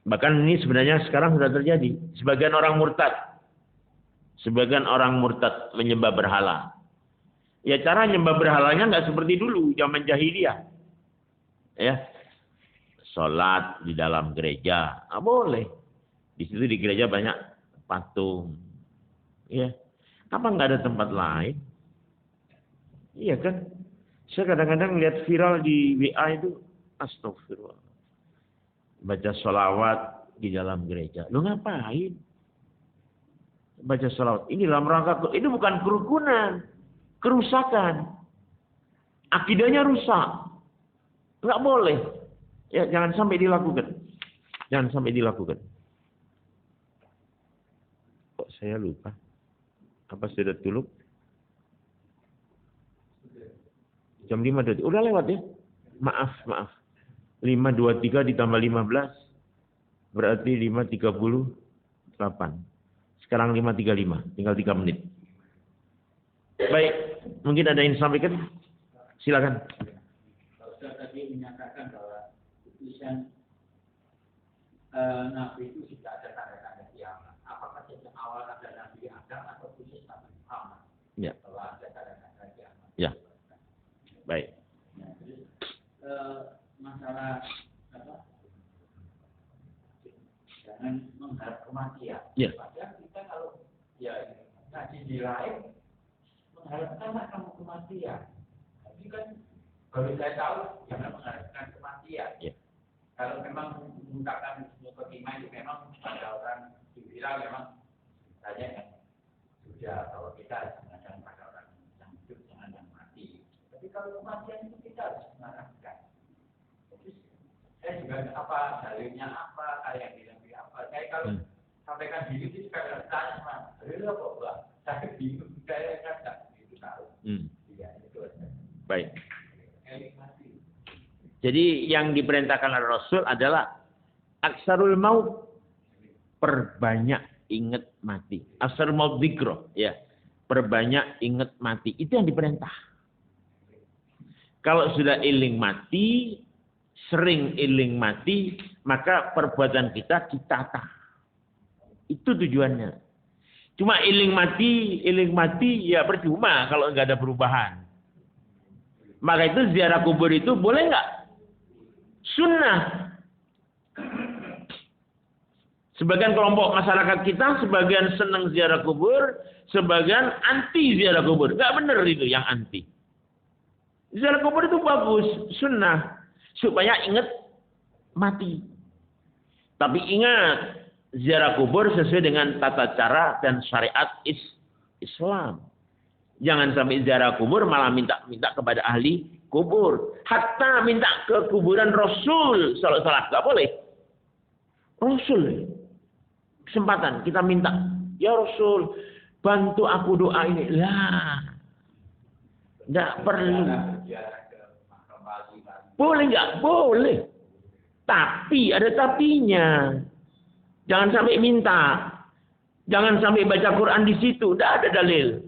Bahkan ini sebenarnya sekarang sudah terjadi. Sebagian orang murtad. Sebagian orang murtad menyembah berhala. Ya cara menyembah berhalanya nggak seperti dulu, zaman jahiliyah. Ya. Sholat di dalam gereja. Boleh. Di situ di gereja banyak patung. Ya. Apa nggak ada tempat lain? Iya kan? Saya kadang-kadang lihat viral di WA itu. Astagfirullah. Baca sholawat di dalam gereja. Lu ngapain? Baca sholawat. Ini dalam rangka, ini bukan kerukunan. Kerusakan. Akidahnya rusak. Nggak boleh. Ya, jangan sampai dilakukan. Jangan sampai dilakukan. Kok saya lupa? Apa sudah tuluk? Jam 5 udah lewat ya? Maaf. 5.23 ditambah 15 berarti 5.38. Sekarang 5.35, tinggal 3 menit. Baik, mungkin ada yang disampaikan? Silakan. Ustaz tadi menyatakan bahwa putusan Nabi itu tidak ada tanda-tanda kiamat. Apakah sejak awal ada Nabi Adam atau khusus Nabi Muhammad? Ya. Bahwa ada tanda-tanda kiamat. Ya. Baik. Nah, terus masalah apa? Jangan mengharap kematian. Ya. Padahal kita kalau ya ngaji di lain mengharapkan akan kematian. Tapi kan baru saya tahu jangan mengharapkan kematian. Ya. Kalau memang mengungkapkan mukadimah itu memang pada orang dibilang memang saja yang sudah kalau kita jangan pada orang yang hidup jangan yang mati. Tapi kalau kematian itu kita harus mengarahkan. Jadi saya juga apa dalilnya apa kayak bilang apa. Saya kalau sampaikan diri itu sekali tanya mas, dalilnya apa? Saya bingung saya kan tak begitu tahu. Iya, itu. Baik. Jadi yang diperintahkan oleh Rasul adalah aksarul maut, perbanyak ingat mati. Aksarul maut dzikra, ya. Perbanyak ingat mati. Itu yang diperintah. Kalau sudah iling mati, sering iling mati, maka perbuatan kita ditata. Itu tujuannya. Cuma iling mati ya percuma kalau nggak ada perubahan. Maka itu ziarah kubur itu boleh nggak? Sunnah. Sebagian kelompok masyarakat kita, sebagian senang ziarah kubur, sebagian anti ziarah kubur. Nggak benar itu yang anti. Ziarah kubur itu bagus, sunnah. Supaya ingat mati. Tapi ingat, ziarah kubur sesuai dengan tata cara dan syariat Islam. Jangan sampai ziarah kubur malah minta kepada ahli kubur. Hatta minta ke kuburan Rasul sallallahu alaihi wasallam. Enggak boleh. Rasul. Kesempatan kita minta, ya Rasul, bantu aku doa ini. Lah. Enggak perlu. Boleh enggak? Boleh. Tapi ada tapinya. Jangan sampai minta. Jangan sampai baca Quran di situ. Tidak ada dalil.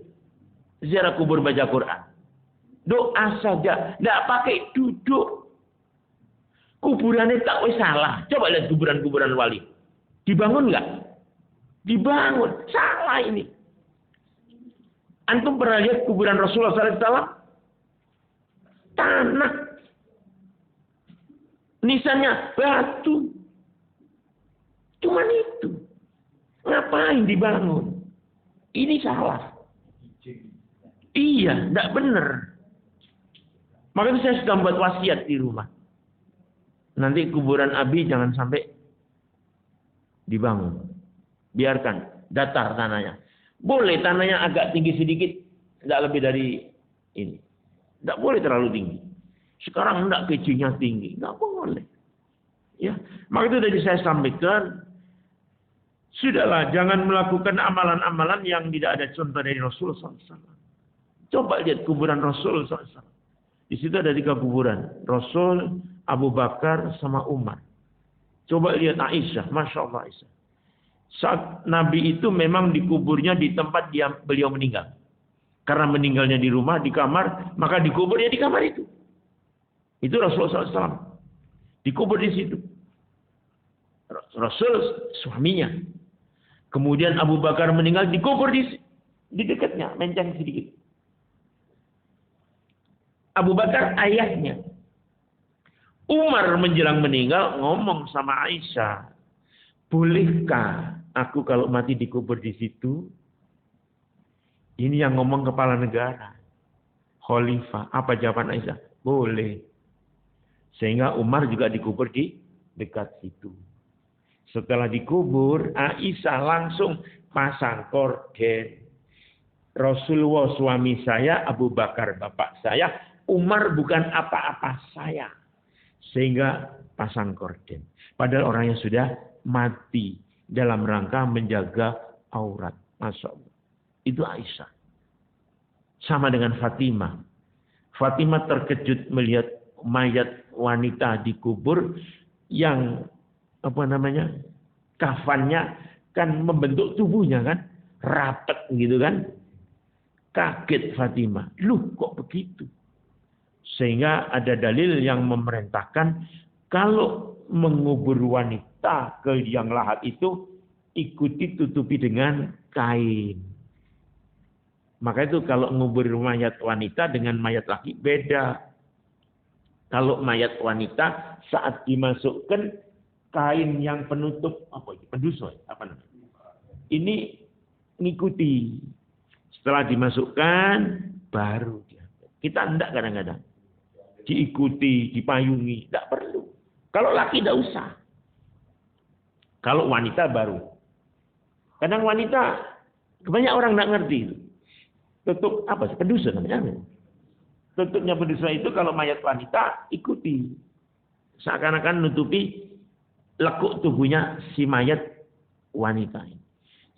Ziarah kubur baca Quran. Doa saja. Tidak pakai duduk. Kuburannya tak salah. Coba lihat kuburan-kuburan wali. Dibangun nggak? Dibangun. Salah ini. Antum pernah lihat kuburan Rasulullah SAW? Tanah. Nisannya batu. Cuman itu. Ngapain dibangun? Ini salah. Iya, tidak benar. Makanya saya sudah buat wasiat di rumah. Nanti kuburan Abi jangan sampai dibangun. Biarkan datar tanahnya. Boleh tanahnya agak tinggi sedikit, tidak lebih dari ini. Tidak boleh terlalu tinggi. Sekarang tidak kejinya tinggi, tidak boleh. Ya, maka itu tadi saya sampaikan. Sudahlah, jangan melakukan amalan-amalan yang tidak ada contoh dari Rasulullah SAW. Coba lihat kuburan Rasul SAW. Di situ ada 3 kuburan. Rasul, Abu Bakar, sama Umar. Coba lihat Aisyah. Masya Allah Aisyah. Saat Nabi itu memang dikuburnya di tempat beliau meninggal. Karena meninggalnya di rumah, di kamar, maka dikuburnya di kamar itu. Itu Rasulullah SAW. Dikubur di situ. Rasul suaminya. Kemudian Abu Bakar meninggal, dikubur di dekatnya, mencang sedikit. Abu Bakar ayahnya. Umar menjelang meninggal ngomong sama Aisyah, bolehkah aku kalau mati dikubur di situ? Ini yang ngomong kepala negara, khalifah. Apa jawaban Aisyah? Boleh. Sehingga Umar juga dikubur di dekat situ. Setelah dikubur, Aisyah langsung pasang korden. Rasulullah suami saya, Abu Bakar bapak saya, Umar bukan apa-apa saya. Sehingga pasang korden. Padahal orangnya sudah mati dalam rangka menjaga aurat. Masya Allah. Itu Aisyah. Sama dengan Fatimah. Fatimah terkejut melihat mayat wanita dikubur yang kafannya kan membentuk tubuhnya kan, rapat gitu kan. Kaget Fatimah. Loh kok begitu? Sehingga ada dalil yang memerintahkan kalau mengubur wanita ke liang lahat itu ikuti tutupi dengan kain. Maka itu kalau ngubur mayat wanita dengan mayat laki beda. Kalau mayat wanita saat dimasukkan kain yang penutup pendusoy ini ngikuti. Setelah dimasukkan baru kita enggak kadang-kadang diikuti, dipayungi, tidak perlu. Kalau laki tidak usah. Kalau wanita baru. Kadang wanita, banyak orang tidak ngerti. Tutup pendusa namanya. Tutupnya pendusa itu kalau mayat wanita ikuti. Seakan-akan nutupi lekuk tubuhnya si mayat wanita.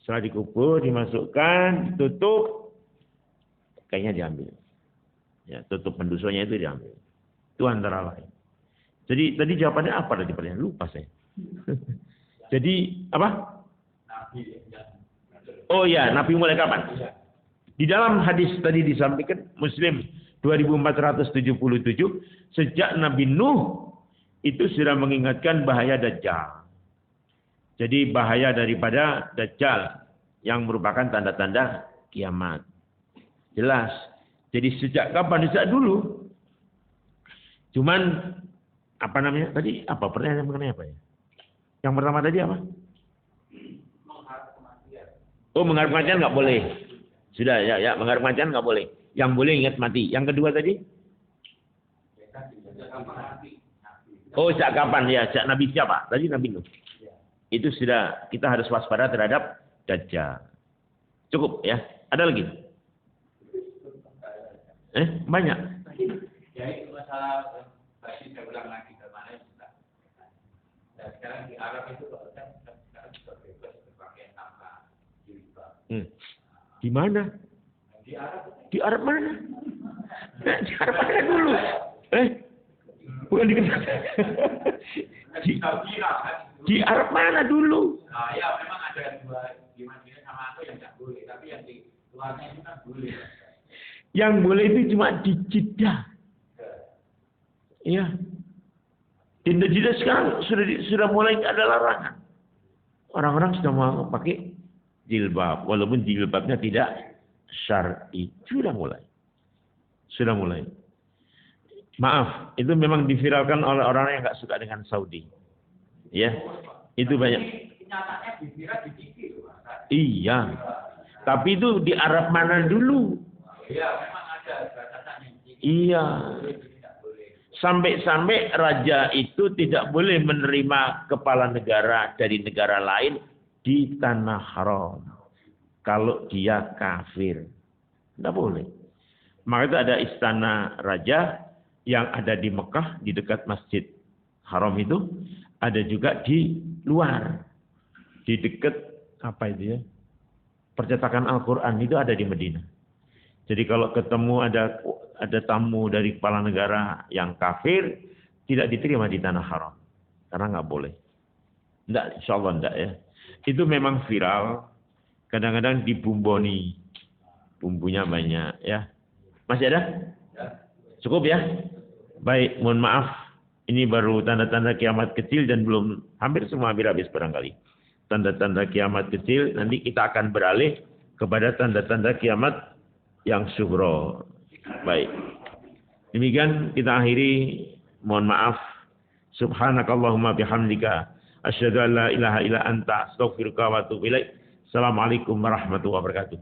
Setelah dikubur, dimasukkan, ditutup, kayaknya diambil. Ya, tutup pendusonya itu diambil. Itu antara lain. Jadi tadi jawabannya apa tadi pertanyaan? Lupa saya. Jadi apa? Oh ya, Nabi mulai kapan? Di dalam hadis tadi disampaikan Muslim 2477 sejak Nabi Nuh itu sudah mengingatkan bahaya Dajjal. Jadi bahaya daripada Dajjal yang merupakan tanda-tanda kiamat. Jelas. Jadi sejak kapan? Sejak dulu. Cuman apa namanya? Tadi apa pertanyaan mengenai apa ya? Yang pertama tadi apa? Oh, mengharap kematian nggak boleh. Sudah ya, mengharap kematian nggak boleh. Yang boleh ingat mati. Yang kedua tadi? Oh, sejak kapan ya? Sejak Nabi siapa? Tadi Nabi Nuh. Itu sudah kita harus waspada terhadap Dajjal. Cukup ya. Ada lagi? Banyak. Ya itu masalah tadi saya ulang lagi kemarin juga. Dan sekarang di Arab itu kan sekarang sudah bebas berpakai tanpa jilbab. Di mana? Di Arab. Di Arab mana? Di Arab mana dulu? Bukan di di Arab mana dulu? Nah, ya memang ada dua di Madinah sama aku yang tidak boleh, tapi yang di luarnya itu kan boleh. Yang boleh itu cuma di Jeddah. Iya. Di Jeddah sekarang sudah mulai ada larangan. Orang-orang sudah mau pakai jilbab, walaupun jilbabnya tidak syar'i. Sudah mulai. Maaf, itu memang diviralkan oleh orang yang nggak suka dengan Saudi. Ya, itu banyak. Nyatanya diviral di TV loh, Mas. Iya. Tapi itu di Arab mana dulu? Iya, memang ada batasan yang Iya. Sampai-sampai raja itu tidak boleh menerima kepala negara dari negara lain di tanah haram. Kalau dia kafir. Tidak boleh. Maka itu ada istana raja yang ada di Mekah, di dekat Masjid Haram itu. Ada juga di luar. Di dekat, apa itu ya? Percetakan Al-Quran itu ada di Madinah. Jadi kalau ketemu ada tamu dari kepala negara yang kafir, tidak diterima di tanah haram. Karena nggak boleh. Enggak, insya Allah enggak ya. Itu memang viral. Kadang-kadang dibumboni. Bumbunya banyak ya. Masih ada? Cukup ya? Baik, mohon maaf. Ini baru tanda-tanda kiamat kecil dan belum hampir semua habis barangkali. Tanda-tanda kiamat kecil, nanti kita akan beralih kepada tanda-tanda kiamat yang sughra. Baik. Demikian kita akhiri. Mohon maaf. Subhanakallahumma bihamdika asyhadu an la ilaha illa anta astaghfiruka wa atubu ilaik. Assalamualaikum warahmatullahi wabarakatuh.